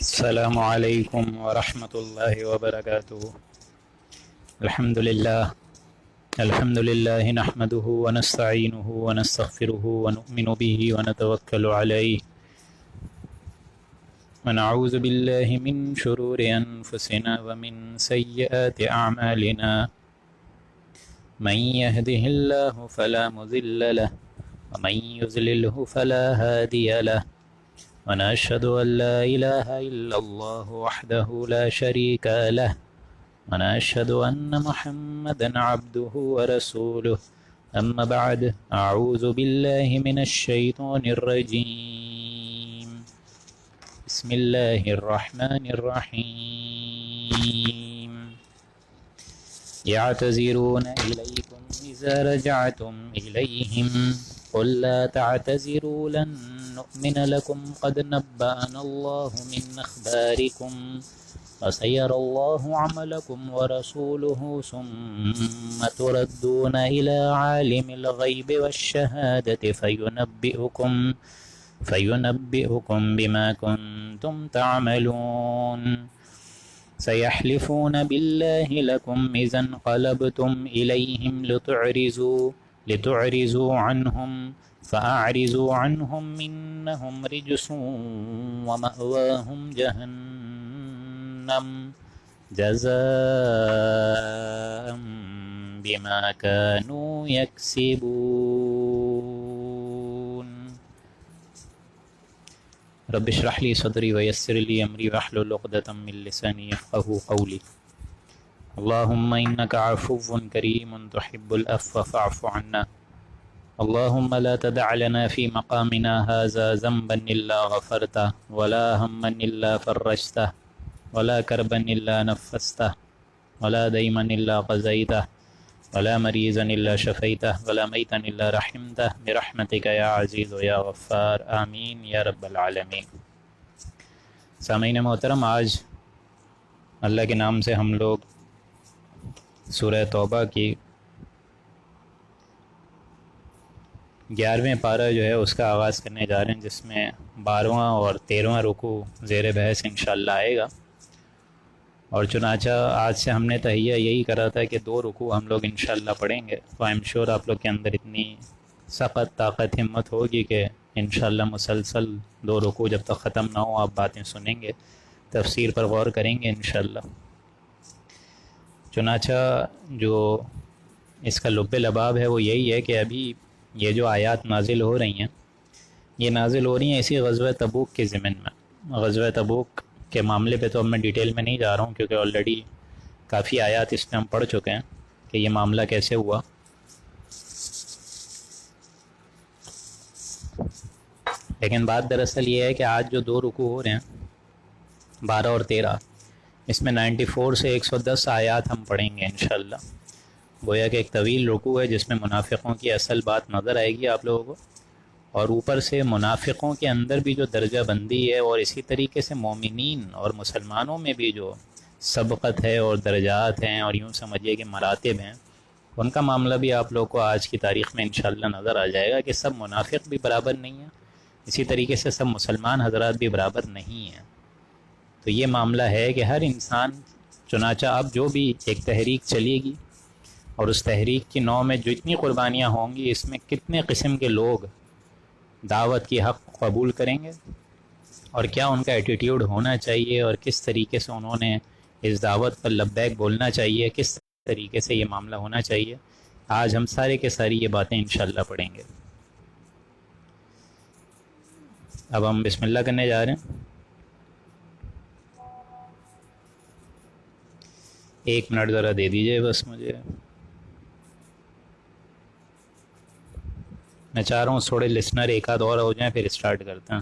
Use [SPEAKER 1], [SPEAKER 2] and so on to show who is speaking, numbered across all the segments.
[SPEAKER 1] السلام علیکم ورحمۃ اللہ وبرکاتہ۔ الحمد للہ نحمده ونستعینه ونستغفره ونؤمن به ونتوکل علیہ ونعوذ باللہ من شرور انفسنا ومن سیئات اعمالنا من يهده الله فلا مضل له ومن يضلله فلا هادي له ونشهد أن لا إله إلا الله وحده لا شريك له ونشهد أن محمدا عبده ورسوله أما بعد أعوذ بالله من الشيطان الرجيم بسم الله الرحمن الرحيم يعتذرون إليكم إذا رجعتم إليهم قل لا تعتذروا لن نؤمن لكم قد نبأنا الله من أخباركم وسيرى الله عملكم ورسوله ثم تردون إلى عالم الغيب والشهادة فينبئكم بما كنتم تعملون سيحلفون بالله لكم إذا انقلبتم إليهم لتعرضوا عنهم فأعرضوا عنهم إنهم رجس ومأواهم جهنم جزاء بما كانوا يكسبون رب اشرح لي صدري ويسر لي أمري واحلل عقدة من لساني يفقهوا قولي اللهم إنك عفو كريم تحب العفو فاعف عنا اللهم لا تدع لنا في مقامنا هذا ذنبا إلا غفرته ولا هما إلا فرجته ولا كربا إلا نفسته ولا ديما إلا قضيته ولا مريضا إلا شفيته ولا ميتا إلا رحمته برحمتك يا عزيز يا غفار آمين يا رب العالمين۔ سامعین محترم، آج اللہ کے نام سے ہم لوگ سورہ توبہ کی 11ویں پارہ جو ہے اس کا آغاز کرنے جا رہے ہیں، جس میں 12واں اور 13واں رکوع زیر بحث انشاءاللہ آئے گا۔ اور چنانچہ آج سے ہم نے تہیہ یہی کرا تھا کہ 2 رکوع ہم لوگ انشاءاللہ پڑھیں گے، تو آئی ایم شیور آپ لوگ کے اندر اتنی سخت طاقت ہمت ہوگی کہ انشاءاللہ مسلسل 2 رکوع جب تک ختم نہ ہو آپ باتیں سنیں گے، تفسیر پر غور کریں گے انشاءاللہ۔ چنانچہ جو اس کا لب لباب ہے وہ یہی ہے کہ ابھی یہ جو آیات نازل ہو رہی ہیں، یہ نازل ہو رہی ہیں اسی غزوہ تبوک کے ضمن میں۔ غزوہ تبوک کے معاملے پہ تو اب میں ڈیٹیل میں نہیں جا رہا ہوں، کیونکہ آلریڈی کافی آیات اس میں ہم پڑھ چکے ہیں کہ یہ معاملہ کیسے ہوا۔ لیکن بات دراصل یہ ہے کہ آج جو 2 رکوع ہو رہے ہیں 12 اور 13، اس میں 94 سے 110 آیات ہم پڑھیں گے انشاءاللہ۔ گویا کہ ایک طویل رکوع ہے جس میں منافقوں کی اصل بات نظر آئے گی آپ لوگوں کو، اور اوپر سے منافقوں کے اندر بھی جو درجہ بندی ہے، اور اسی طریقے سے مومنین اور مسلمانوں میں بھی جو سبقت ہے اور درجات ہیں اور یوں سمجھیے کہ مراتب ہیں، ان کا معاملہ بھی آپ لوگ کو آج کی تاریخ میں انشاءاللہ نظر آ جائے گا کہ سب منافق بھی برابر نہیں ہیں، اسی طریقے سے سب مسلمان حضرات بھی برابر نہیں ہیں۔ تو یہ معاملہ ہے کہ ہر انسان، چنانچہ اب جو بھی ایک تحریک چلے گی اور اس تحریک کی نو میں جتنی قربانیاں ہوں گی، اس میں کتنے قسم کے لوگ دعوت کی حق قبول کریں گے، اور کیا ان کا ایٹیٹیوڈ ہونا چاہیے، اور کس طریقے سے انہوں نے اس دعوت پر لبیک بولنا چاہیے، کس طریقے سے یہ معاملہ ہونا چاہیے، آج ہم سارے کے ساری یہ باتیں انشاءاللہ پڑھیں گے۔ اب ہم بسم اللہ کرنے جا رہے ہیں۔ 1 منٹ ذرا دے دیجئے بس مجھے، میں چاہ رہا ہوں تھوڑے لسنر ایک آدھ اور ہو جائیں پھر اسٹارٹ کرتے ہیں۔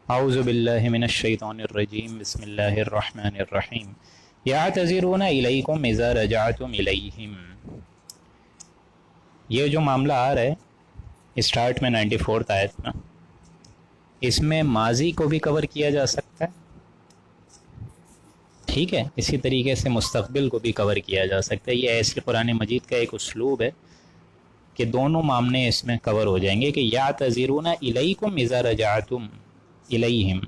[SPEAKER 1] اعوذ باللہ من الشیطان الرجیم بسم اللہ الرحمن الرحیم یعتذرون الیکم اذا رجعتم الیہم۔ یہ جو معاملہ آ رہا ہے اسٹارٹ میں 94 آیت میں، اس میں ماضی کو بھی کور کیا جا سکتا ہے، ٹھیک ہے، اسی طریقے سے مستقبل کو بھی کور کیا جا سکتا ہے. یہ ایسی قرآن مجید کا ایک اسلوب ہے کہ دونوں معاملے اس میں کور ہو جائیں گے کہ یعتذرون الیکم اذا رجعتم الیہم،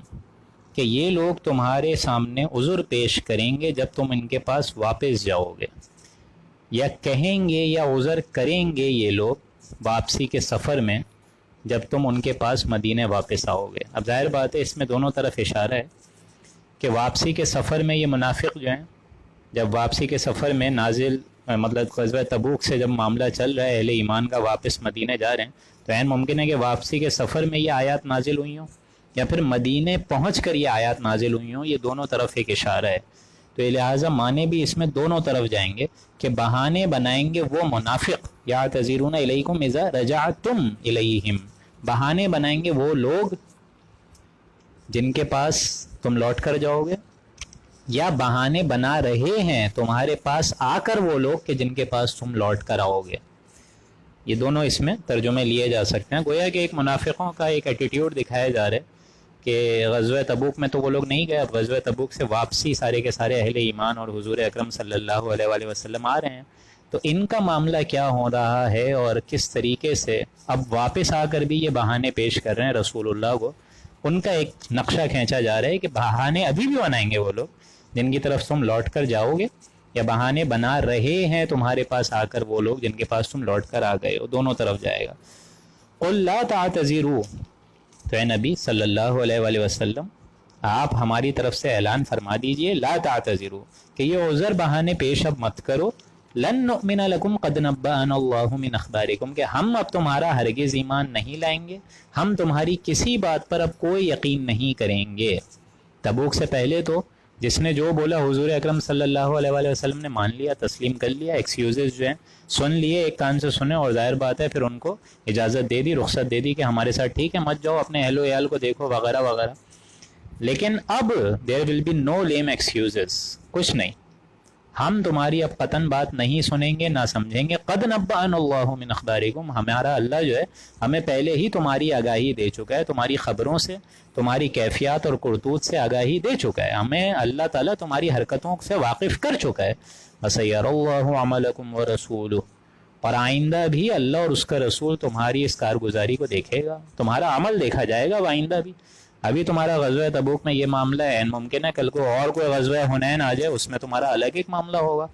[SPEAKER 1] کہ یہ لوگ تمہارے سامنے عذر پیش کریں گے جب تم ان کے پاس واپس جاؤ گے، یا کہیں گے یا عذر کریں گے یہ لوگ واپسی کے سفر میں جب تم ان کے پاس مدینے واپس آؤ گے. اب ظاہر بات ہے اس میں دونوں طرف اشارہ ہے کہ واپسی کے سفر میں یہ منافق جو ہیں جب واپسی کے سفر میں نازل مطلب غزوہ تبوک سے جب معاملہ چل رہا ہے، اہل ایمان کا واپس مدینے جا رہے ہیں، تو عین ممکن ہے کہ واپسی کے سفر میں یہ آیات نازل ہوئی ہوں یا پھر مدینے پہنچ کر یہ آیات نازل ہوئی ہوں. یہ دونوں طرف ایک اشارہ ہے. تو لہٰذا معنی بھی اس میں دونوں طرف جائیں گے کہ بہانے بنائیں گے وہ منافق، یعتذرون الیکم اذا رجعتم الیہم، بہانے بنائیں گے وہ لوگ جن کے پاس تم لوٹ کر جاؤ گے، یا بہانے بنا رہے ہیں تمہارے پاس آ کر وہ لوگ کہ جن کے پاس تم لوٹ کر آؤ گے. یہ دونوں اس میں ترجمے لیے جا سکتے ہیں. گویا کہ ایک منافقوں کا ایک ایٹیٹیوڈ دکھایا جا رہا ہے کہ غزوہ تبوک میں تو وہ لوگ نہیں گئے، اب غزوہ تبوک سے واپسی سارے کے سارے اہل ایمان اور حضور اکرم صلی اللہ علیہ وآلہ وسلم آ رہے ہیں، تو ان کا معاملہ کیا ہو رہا ہے اور کس طریقے سے اب واپس آ کر بھی یہ بہانے پیش کر رہے ہیں رسول اللہ کو. ان کا ایک نقشہ کھینچا جا رہا ہے کہ بہانے ابھی بھی بنائیں گے وہ لوگ جن کی طرف تم لوٹ کر جاؤ گے، یا بہانے بنا رہے ہیں تمہارے پاس آ کر وہ لوگ جن کے پاس تم لوٹ کر آ گئے ہو. دونوں طرف جائے گا. قل لا تعتذروا، تو اے نبی صلی اللہ علیہ وآلہ وسلم آپ ہماری طرف سے اعلان فرما دیجئے، لا تعتذروا، کہ یہ عذر بہانے پیش اب مت کرو. لن نؤمن لکم قد نبأنا اللہ من اخبارکم، کہ ہم اب تمہارا ہرگز ایمان نہیں لائیں گے، ہم تمہاری کسی بات پر اب کوئی یقین نہیں کریں گے. تبوک سے پہلے تو جس نے جو بولا حضور اکرم صلی اللہ علیہ وآلہ وسلم نے مان لیا، تسلیم کر لیا، ایکسکیوزز جو ہیں سن لیے، ایک کان سے سنے، اور ظاہر بات ہے پھر ان کو اجازت دے دی، رخصت دے دی کہ ہمارے ساتھ ٹھیک ہے، مت جاؤ، اپنے اہل و عیال کو دیکھو وغیرہ وغیرہ. لیکن اب دیر ول بی نو لیم ایکسکیوزز، کچھ نہیں، ہم تمہاری اب قطعاً بات نہیں سنیں گے نہ سمجھیں گے. قد نبأنا اللہ من اخبارکم، ہمارا اللہ جو ہے ہمیں پہلے ہی تمہاری آگاہی دے چکا ہے، تمہاری خبروں سے، تمہاری کیفیات اور کرتوت سے آگاہی دے چکا ہے، ہمیں اللہ تعالیٰ تمہاری حرکتوں سے واقف کر چکا ہے. وَسَيَرَى اللَّهُ عَمَلَكُمْ وَرَسُولُهُ، اور آئندہ بھی اللہ اور اس کا رسول تمہاری اس کارگزاری کو دیکھے گا، تمہارا عمل دیکھا جائے گا آئندہ بھی. ابھی تمہارا غزوہ تبوک میں یہ معاملہ ہے، ممکن ہے کل کو اور کوئی غزوہ حنین آ جائے، اس میں تمہارا الگ ایک معاملہ ہوگا.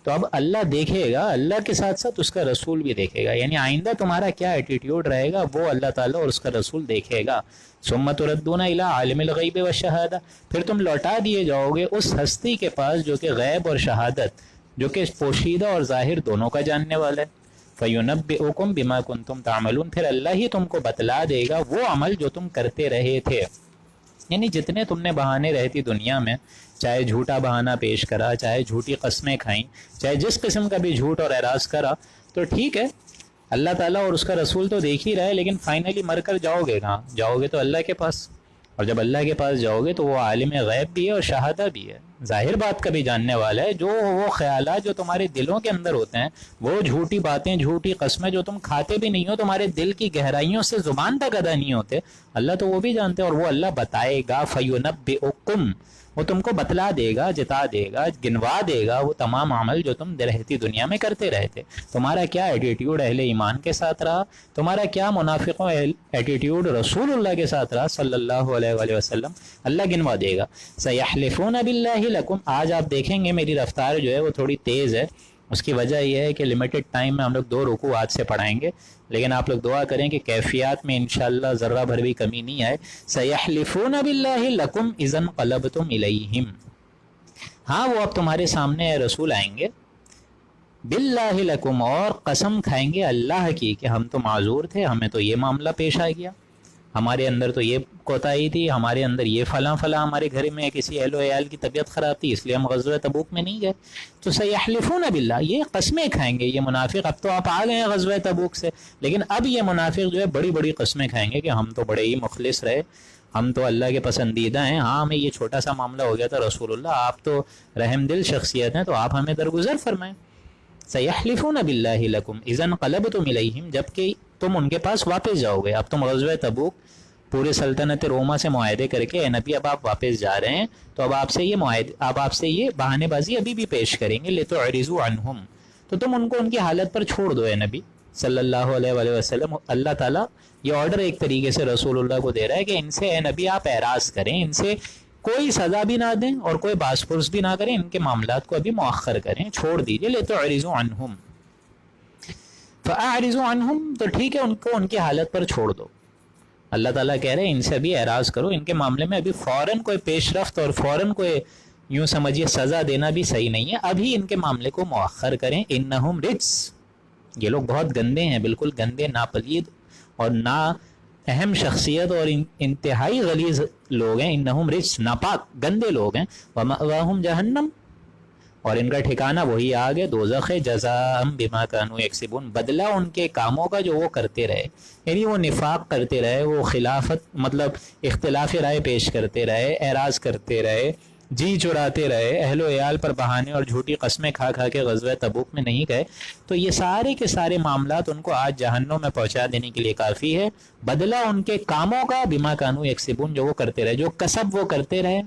[SPEAKER 1] تو اب اللہ دیکھے گا، اللہ کے ساتھ ساتھ اس کا رسول بھی دیکھے گا، یعنی آئندہ تمہارا کیا ایٹیٹیوڈ رہے گا وہ اللہ تعالیٰ اور اس کا رسول دیکھے گا. ثم تردون الی عالم الغیب والشہادہ، پھر تم لوٹا دیے جاؤ گے اس ہستی کے پاس جو کہ غیب اور شہادت، جو کہ پوشیدہ اور ظاہر دونوں کا جاننے والا ہے. فَيُنَبِّئُكُم بِمَا كُنتُمْ تَعْمَلُونَ، پھر اللہ ہی تم کو بتلا دے گا وہ عمل جو تم کرتے رہے تھے. یعنی جتنے تم نے بہانے رہتی دنیا میں، چاہے جھوٹا بہانہ پیش کرا، چاہے جھوٹی قسمیں کھائیں، چاہے جس قسم کا بھی جھوٹ اور اعراض کرا، تو ٹھیک ہے، اللہ تعالیٰ اور اس کا رسول تو دیکھ ہی رہا ہے، لیکن فائنلی مر کر جاؤ گے کہاں؟ جاؤ گے تو اللہ کے پاس، اور جب اللہ کے پاس جاؤ گے تو وہ عالم غیب بھی ہے اور شہادہ بھی ہے، ظاہر بات کا بھی جاننے والا ہے. جو وہ خیالات جو تمہارے دلوں کے اندر ہوتے ہیں، وہ جھوٹی باتیں، جھوٹی قسمیں جو تم کھاتے بھی نہیں ہو، تمہارے دل کی گہرائیوں سے زبان تک ادا نہیں ہوتے، اللہ تو وہ بھی جانتے ہیں، اور وہ اللہ بتائے گا. فَيُنَبِّئُكُم، وہ تم کو بتلا دے گا، جتا دے گا، گنوا دے گا وہ تمام عمل جو تم رہتی دنیا میں کرتے رہے تھے. تمہارا کیا ایٹیٹیوڈ اہل ایمان کے ساتھ رہا، تمہارا کیا منافقوں ایٹیٹیوڈ رسول اللہ کے ساتھ رہا صلی اللہ علیہ وآلہ وسلم، اللہ گنوا دے گا. سَيَحْلِفُونَ بِاللَّهِ لَكُمْ، آج آپ دیکھیں گے میری رفتار جو ہے وہ تھوڑی تیز ہے، اس کی وجہ یہ ہے کہ لمیٹڈ ٹائم میں ہم لوگ 2 رکوع آج سے پڑھائیں گے، لیکن آپ لوگ دعا کریں کہ کیفیات میں انشاءاللہ ذرہ بھر بھی کمی نہیں آئے. سَيَحْلِفُونَ بِاللَّهِ لَكُمْ إِذَا انقَلَبْتُمْ إِلَيْهِمْ، ہاں وہ اب تمہارے سامنے رسول آئیں گے، باللہ لکم، اور قسم کھائیں گے اللہ کی کہ ہم تو معذور تھے، ہمیں تو یہ معاملہ پیش آ گیا، ہمارے اندر تو یہ کوتاہی تھی، ہمارے اندر یہ فلاں فلاں، ہمارے گھر میں کسی اہل و عیال کی طبیعت خراب تھی اس لیے ہم غزوہ تبوک میں نہیں گئے. تو سیحلفون باللہ، یہ قسمیں کھائیں گے یہ منافق. اب تو آپ آ گئے ہیں غزوہ تبوک سے، لیکن اب یہ منافق جو ہے بڑی بڑی قسمیں کھائیں گے کہ ہم تو بڑے ہی مخلص رہے، ہم تو اللہ کے پسندیدہ ہیں، ہاں ہمیں یہ چھوٹا سا معاملہ ہو گیا تھا رسول اللہ، آپ تو رحم دل شخصیت ہیں، تو آپ ہمیں درگزر فرمائیں. سیحلفون باللہ لکم اذا انقلبتم الیہم، جب کہ تم ان کے پاس واپس جاؤ گے. اب تم غزوہ تبوک پورے سلطنت روما سے معاہدے کر کے اے نبی اب آپ واپس جا رہے ہیں تو اب آپ سے یہ بہانے بازی ابھی بھی پیش کریں گے، لتعرضوا عنہم، تو تم ان کو ان کی حالت پر چھوڑ دو اے نبی صلی اللہ علیہ وآلہ وسلم۔ اللہ تعالیٰ یہ آرڈر ایک طریقے سے رسول اللہ کو دے رہا ہے کہ ان سے اے نبی آپ اعراض کریں، ان سے کوئی سزا بھی نہ دیں اور کوئی باس پرس بھی نہ کریں، ان کے معاملات کو ابھی مؤخر کریں، چھوڑ دیجئے، لتعرضوا عنہم فاعرضوا عنہم، تو ٹھیک ہے ان کو ان کی حالت پر چھوڑ دو۔ اللہ تعالیٰ کہہ رہے ہیں ان سے ابھی اعراض کرو، ان کے معاملے میں ابھی فوراً کوئی پیش رفت اور فوراً کوئی یوں سمجھیے سزا دینا بھی صحیح نہیں ہے، ابھی ان کے معاملے کو مؤخر کریں۔ انہم رجس، یہ لوگ بہت گندے ہیں، بالکل گندے، ناپلید اور نا اہم شخصیت اور انتہائی غلیظ لوگ ہیں۔ انہم رجس، ناپاک گندے لوگ ہیں۔ ومأواہم جہنم، اور ان کا ٹھکانہ وہی آگ ہے، دوزخ ہے، جزاء بما کانوا یکسبون، بدلہ ان کے کاموں کا جو وہ کرتے رہے، یعنی وہ نفاق کرتے رہے، وہ خلافت مطلب اختلاف رائے پیش کرتے رہے، اعراض کرتے رہے، جی چراتے رہے، اہل و عیال پر بہانے اور جھوٹی قسمیں کھا کھا کے غزوہ تبوک میں نہیں گئے، تو یہ سارے کے سارے معاملات ان کو آج جہنم میں پہنچا دینے کے لیے کافی ہے۔ بدلہ ان کے کاموں کا، بما کانوا یکسبون، جو وہ کرتے رہے، جو کسب وہ کرتے رہے،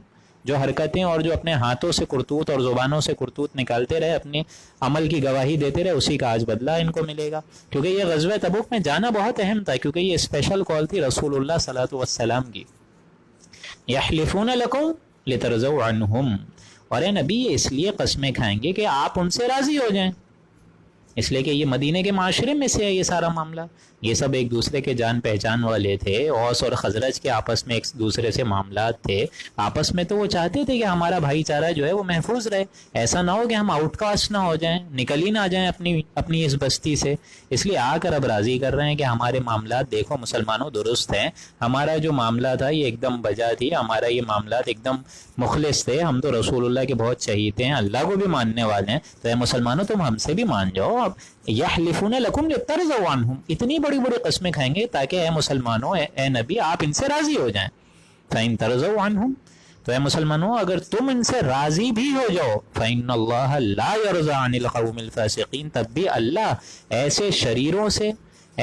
[SPEAKER 1] جو حرکتیں اور جو اپنے ہاتھوں سے کرتوت اور زبانوں سے کرتوت نکالتے رہے، اپنے عمل کی گواہی دیتے رہے، اسی کا آج بدلہ ان کو ملے گا۔ کیونکہ یہ غزوہ تبوک میں جانا بہت اہم تھا، کیونکہ یہ اسپیشل کال تھی رسول اللہ صلی اللہ علیہ وسلم کی، یحلفون لکم لترضوا عنہم، اور اے نبی یہ اس لیے قسمیں کھائیں گے کہ آپ ان سے راضی ہو جائیں، اس لیے کہ یہ مدینے کے معاشرے میں سے ہے یہ سارا معاملہ، یہ سب ایک دوسرے کے جان پہچان والے تھے، اوس اور خزرج کے آپس میں ایک دوسرے سے معاملات تھے، آپس میں تو وہ چاہتے تھے کہ ہمارا بھائی چارہ جو ہے وہ محفوظ رہے، ایسا نہ ہو کہ ہم آؤٹ کاسٹ نہ ہو جائیں، نکل ہی نہ جائیں اپنی اس بستی سے، اس لیے آ کر اب راضی کر رہے ہیں کہ ہمارے معاملات دیکھو مسلمانوں درست ہیں، ہمارا جو معاملہ تھا یہ ایک دم بجا تھی، ہمارا یہ معاملات ایک دم مخلص تھے، ہم تو رسول اللہ کے بہت چہیتے ہیں، اللہ کو بھی ماننے والے ہیں، تو اے مسلمانوں تم ہم سے بھی مان جاؤ۔ اب یحلفون لکم لترضوا عنہم، اتنی بڑی بڑی قسمیں کھائیں گے تاکہ اے مسلمانوں، اے نبی آپ ان سے راضی ہو جائیں۔ فإن ترضوا عنہم، تو اے مسلمانوں اگر تم ان سے راضی بھی ہو جاؤ، فإن اللہ لا يرضى عن القوم الفاسقین، تب بھی اللہ ایسے شریروں سے،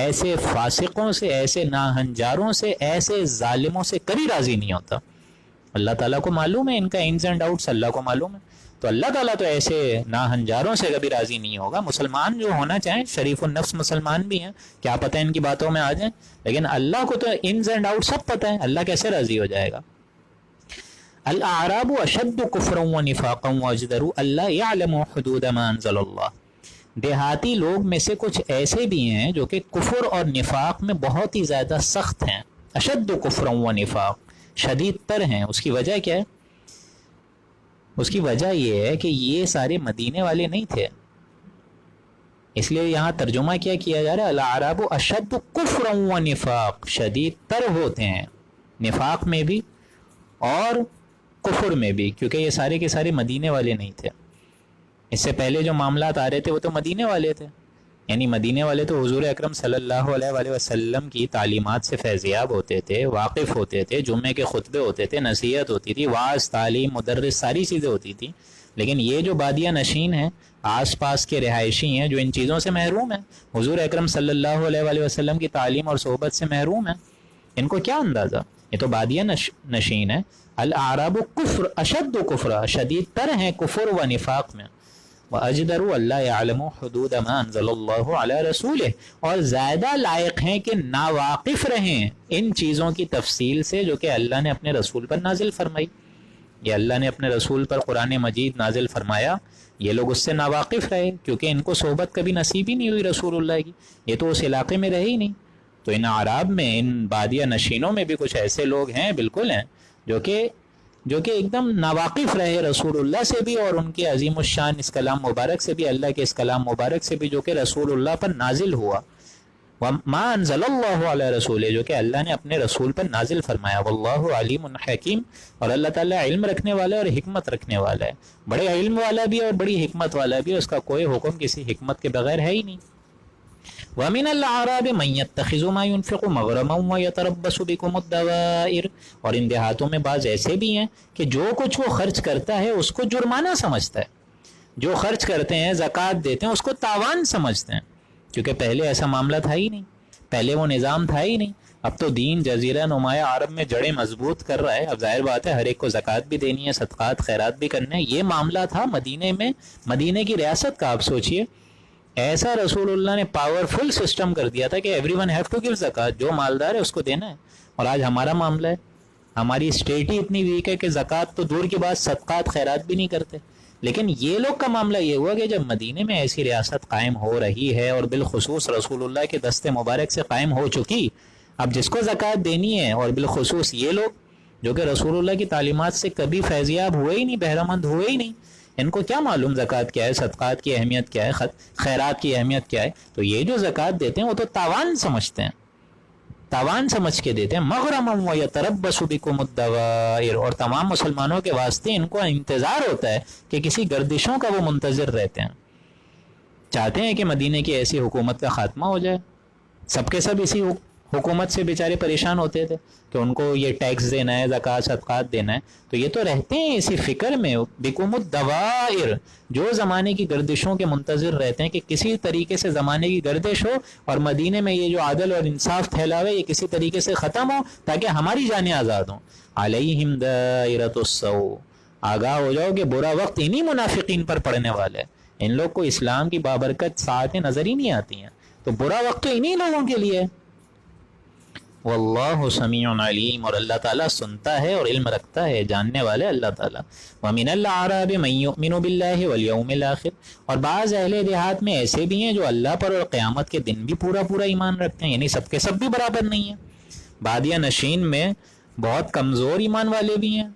[SPEAKER 1] ایسے فاسقوں سے، ایسے ناہنجاروں سے، ایسے ظالموں سے کبھی راضی نہیں ہوتا۔ اللہ تعالیٰ کو معلوم ہے ان کا انز اینڈ آؤٹس، اللہ کو معلوم ہے، تو اللہ تعالیٰ تو ایسے ناہنجاروں سے کبھی راضی نہیں ہوگا۔ مسلمان جو ہونا چاہیں، شریف النفس مسلمان بھی ہیں، کیا پتہ ان کی باتوں میں آ جائیں، لیکن اللہ کو تو انز اینڈ آؤٹ سب پتہ ہے، اللہ کیسے راضی ہو جائے گا۔ الاعراب اشد کفرا ونفاقا واجدر الا يعلموا حدود ما انزل اللہ، دیہاتی لوگ میں سے کچھ ایسے بھی ہیں جو کہ کفر اور نفاق میں بہت ہی زیادہ سخت ہیں، اشد کفرا ونفاق، شدید تر ہیں۔ اس کی وجہ کیا ہے؟ اس کی وجہ یہ ہے کہ یہ سارے مدینے والے نہیں تھے، اس لیے یہاں ترجمہ کیا جا رہا ہے الاعراب اشد کفرا ونفاق، شدید تر ہوتے ہیں نفاق میں بھی اور کفر میں بھی، کیونکہ یہ سارے کے سارے مدینے والے نہیں تھے۔ اس سے پہلے جو معاملات آ رہے تھے وہ تو مدینے والے تھے، یعنی مدینے والے تو حضور اکرم صلی اللہ علیہ وآلہ وسلم کی تعلیمات سے فیضیاب ہوتے تھے، واقف ہوتے تھے، جمعے کے خطبے ہوتے تھے، نصیحت ہوتی تھی، وعظ، تعلیم، مدرس، ساری چیزیں ہوتی تھیں، لیکن یہ جو بادیہ نشین ہیں، آس پاس کے رہائشی ہیں، جو ان چیزوں سے محروم ہیں، حضور اکرم صلی اللہ علیہ وآلہ وسلم کی تعلیم اور صحبت سے محروم ہیں، ان کو کیا اندازہ؟ یہ تو بادیہ نشین ہے۔ الاعراب کفر اشد کفر، شدید تر ہیں کفر و نفاق میں، وَأَجْدَرُوا أَلَّا يَعْلَمُوا حُدُودَ مَا أَنزَلَ اللَّهُ عَلَى رَسُولِهِ، اور زیادہ لائق ہیں کہ ناواقف رہیں ان چیزوں کی تفصیل سے جو کہ اللہ نے اپنے رسول پر نازل فرمائی۔ یہ اللہ نے اپنے رسول پر قرآن مجید نازل فرمایا، یہ لوگ اس سے ناواقف رہے کیونکہ ان کو صحبت کبھی نصیب ہی نہیں ہوئی رسول اللہ کی، یہ تو اس علاقے میں رہے ہی نہیں۔ تو ان عراب میں، ان بادیہ نشینوں میں بھی کچھ ایسے لوگ ہیں، بالکل ہیں، جو کہ ایک دم ناواقف رہے رسول اللہ سے بھی اور ان کے عظیم الشان اس کلام مبارک سے بھی، اللہ کے اس کلام مبارک سے بھی جو کہ رسول اللہ پر نازل ہوا، ما انزل اللہ علی رسولہ، جو کہ اللہ نے اپنے رسول پر نازل فرمایا، واللہ علیم حکیم، اور اللہ تعالیٰ علم رکھنے والا ہے اور حکمت رکھنے والا ہے، بڑے علم والا بھی اور بڑی حکمت والا بھی، اس کا کوئی حکم کسی حکمت کے بغیر ہے ہی نہیں۔ وَمِنَ الْأَعْرَابِ مَن يَتَّخِذُ مَا يُنْفِقُ مَغْرَمًا وَيَتَرَبَّصُ بِكُمُ الدَّوَائِرَ، اور ان دیہاتوں میں بعض ایسے بھی ہیں کہ جو کچھ وہ خرچ کرتا ہے اس کو جرمانہ سمجھتا ہے، جو خرچ کرتے ہیں، زکوٰۃ دیتے ہیں، اس کو تاوان سمجھتے ہیں، کیونکہ پہلے ایسا معاملہ تھا ہی نہیں، پہلے وہ نظام تھا ہی نہیں، اب تو دین جزیرہ نمایاں عرب میں جڑیں مضبوط کر رہا ہے. اب ظاہر بات ہے ہر ایک کو زکوٰۃ بھی دینی ہے, صدقات خیرات بھی کرنے ہیں. یہ معاملہ تھا مدینے میں, مدینے کی ریاست کا. آپ سوچئے ایسا رسول اللہ نے پاورفل سسٹم کر دیا تھا کہ everyone have to give زکوٰۃ, جو مالدار ہے اس کو دینا ہے. اور آج ہمارا معاملہ ہے, ہماری اسٹیٹ ہی اتنی ویک ہے کہ زکوٰۃ تو دور کی بات, صدقات خیرات بھی نہیں کرتے. لیکن یہ لوگ کا معاملہ یہ ہوا کہ جب مدینے میں ایسی ریاست قائم ہو رہی ہے اور بالخصوص رسول اللہ کے دست مبارک سے قائم ہو چکی, اب جس کو زکوٰۃ دینی ہے, اور بالخصوص یہ لوگ جو کہ رسول اللہ کی تعلیمات سے کبھی فیضیاب ہوئے ہی نہیں, بہرہ مند ہوئے ہی نہیں, ان کو کیا معلوم زکوٰۃ کیا ہے, صدقات کی اہمیت کیا ہے, خیرات کی اہمیت کیا ہے. تو یہ جو زکوٰۃ دیتے ہیں وہ تو تاوان سمجھتے ہیں, تاوان سمجھ کے دیتے ہیں. مغرما ویتربص بکم الدوائر, اور تمام مسلمانوں کے واسطے ان کو انتظار ہوتا ہے کہ کسی گردشوں کا وہ منتظر رہتے ہیں, چاہتے ہیں کہ مدینے کی ایسی حکومت کا خاتمہ ہو جائے. سب کے سب اسی حکومت سے بیچارے پریشان ہوتے تھے کہ ان کو یہ ٹیکس دینا ہے, زکوٰۃ صدقات دینا ہے. تو یہ تو رہتے ہیں اسی فکر میں, بکم الدوائر, جو زمانے کی گردشوں کے منتظر رہتے ہیں کہ کسی طریقے سے زمانے کی گردش ہو اور مدینے میں یہ جو عدل اور انصاف پھیلاوے یہ کسی طریقے سے ختم ہو تاکہ ہماری جانیں آزاد ہوں. علیہم دائرۃ السوء, آگاہ ہو جاؤ کہ برا وقت انہی منافقین پر پڑنے والا ہے. ان لوگ کو اسلام کی بابرکت ساعتیں نظر ہی نہیں آتی ہیں, تو برا وقت تو انہی لوگوں کے لیے ہے. واللہ سمیع علیم, اور اللہ تعالیٰ سنتا ہے اور علم رکھتا ہے, جاننے والے اللہ تعالیٰ. ومن الاعراب من یؤمن باللہ والیوم الآخر, اور بعض اہل دیہات میں ایسے بھی ہیں جو اللہ پر اور قیامت کے دن بھی پورا پورا ایمان رکھتے ہیں, یعنی سب کے سب بھی برابر نہیں ہیں. بادیہ نشین میں بہت کمزور ایمان والے بھی ہیں,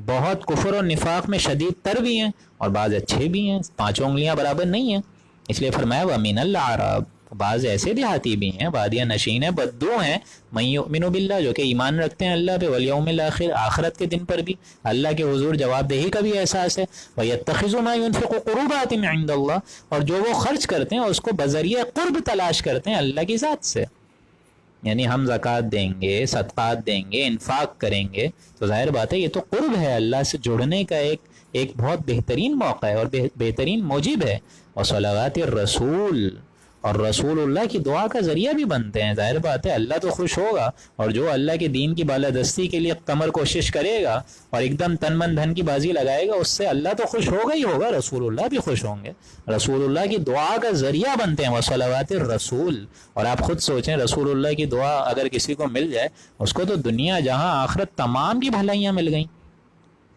[SPEAKER 1] بہت کفر اور نفاق میں شدید تر بھی ہیں, اور بعض اچھے بھی ہیں, پانچوں انگلیاں برابر نہیں ہیں. اس لیے فرمایا ومن الاعراب, بعض ایسے دیہاتی بھی ہیں, بادیہ نشین ہیں, بدو ہیں, من یؤمن باللہ, جو کہ ایمان رکھتے ہیں اللہ پہ, والیوم الآخر, آخرت کے دن پر بھی, اللہ کے حضور جواب دہی کا بھی احساس ہے. وَيَتَّخِذُ مَا يُنْفِقُ قُرُبَاتٍ عِنْدَ اللَّهِ, اور جو وہ خرچ کرتے ہیں اس کو بذریعہ قرب تلاش کرتے ہیں اللہ کی ذات سے. یعنی ہم زکوٰۃ دیں گے, صدقات دیں گے, انفاق کریں گے, تو ظاہر بات ہے یہ تو قرب ہے, اللہ سے جڑنے کا ایک بہت بہترین موقع ہے اور بہترین موجب ہے. وصلوات الرسول, اور رسول اللہ کی دعا کا ذریعہ بھی بنتے ہیں. ظاہر بات ہے اللہ تو خوش ہوگا, اور جو اللہ کے دین کی بالادستی کے لیے کمر کوشش کرے گا اور ایک دم تن من دھن کی بازی لگائے گا, اس سے اللہ تو خوش ہوگا ہی ہوگا, رسول اللہ بھی خوش ہوں گے. رسول اللہ کی دعا کا ذریعہ بنتے ہیں وصلوات الرسول. اور آپ خود سوچیں, رسول اللہ کی دعا اگر کسی کو مل جائے, اس کو تو دنیا جہاں آخرت تمام کی بھلائیاں مل گئیں.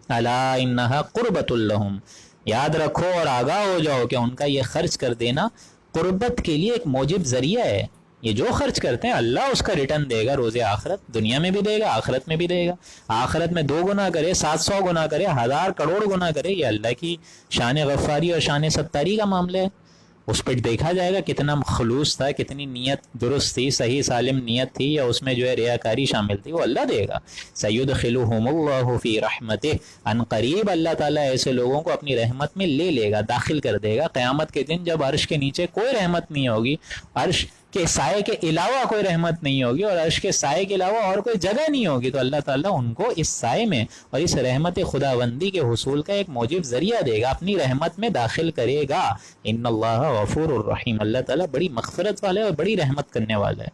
[SPEAKER 1] الا انہا قربۃ لہم, یاد رکھو اور آگاہ ہو جاؤ کہ ان کا یہ خرچ کر دینا قربت کے لیے ایک موجب ذریعہ ہے. یہ جو خرچ کرتے ہیں اللہ اس کا ریٹرن دے گا روز آخرت, دنیا میں بھی دے گا, آخرت میں بھی دے گا. آخرت میں 2 گنا کرے, 700 گنا کرے, 1000 کروڑ گنا کرے, یہ اللہ کی شان غفاری اور شان ستاری کا معاملہ ہے. اس پہ دیکھا جائے گا کتنا خلوص تھا, کتنی نیت درست تھی, صحیح سالم نیت تھی, یا اس میں جو ہے ریاکاری شامل تھی, وہ اللہ دے گا. سیدخلہم اللہ فی رحمتہ, ان قریب اللہ تعالیٰ ایسے لوگوں کو اپنی رحمت میں لے لے گا, داخل کر دے گا. قیامت کے دن جب عرش کے نیچے کوئی رحمت نہیں ہوگی, عرش کے سائے کے علاوہ کوئی رحمت نہیں ہوگی, اور عرش کے سائے کے علاوہ اور کوئی جگہ نہیں ہوگی, تو اللہ تعالیٰ ان کو اس سائے میں اور اس رحمت خداوندی کے حصول کا ایک موجب ذریعہ دے گا, اپنی رحمت میں داخل کرے گا. ان اللہ غفور الرحیم, اللہ تعالیٰ بڑی مغفرت والا ہے اور بڑی رحمت کرنے والا ہے.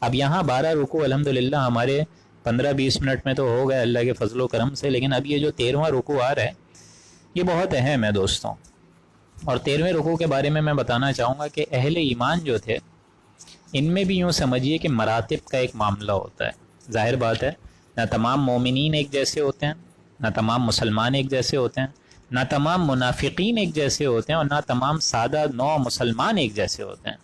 [SPEAKER 1] اب یہاں 12 رکوع الحمدللہ ہمارے 15-20 منٹ میں تو ہو گئے اللہ کے فضل و کرم سے, لیکن اب یہ جو 13واں رکوع آ رہا ہے یہ بہت اہم ہے دوستوں. اور 13ویں رکوع کے بارے میں بتانا چاہوں گا کہ اہل ایمان جو تھے ان میں بھی یوں سمجھیے کہ مراتب کا ایک معاملہ ہوتا ہے. ظاہر بات ہے نہ تمام مومنین ایک جیسے ہوتے ہیں, نہ تمام مسلمان ایک جیسے ہوتے ہیں, نہ تمام منافقین ایک جیسے ہوتے ہیں, اور نہ تمام سادہ نو مسلمان ایک جیسے ہوتے ہیں,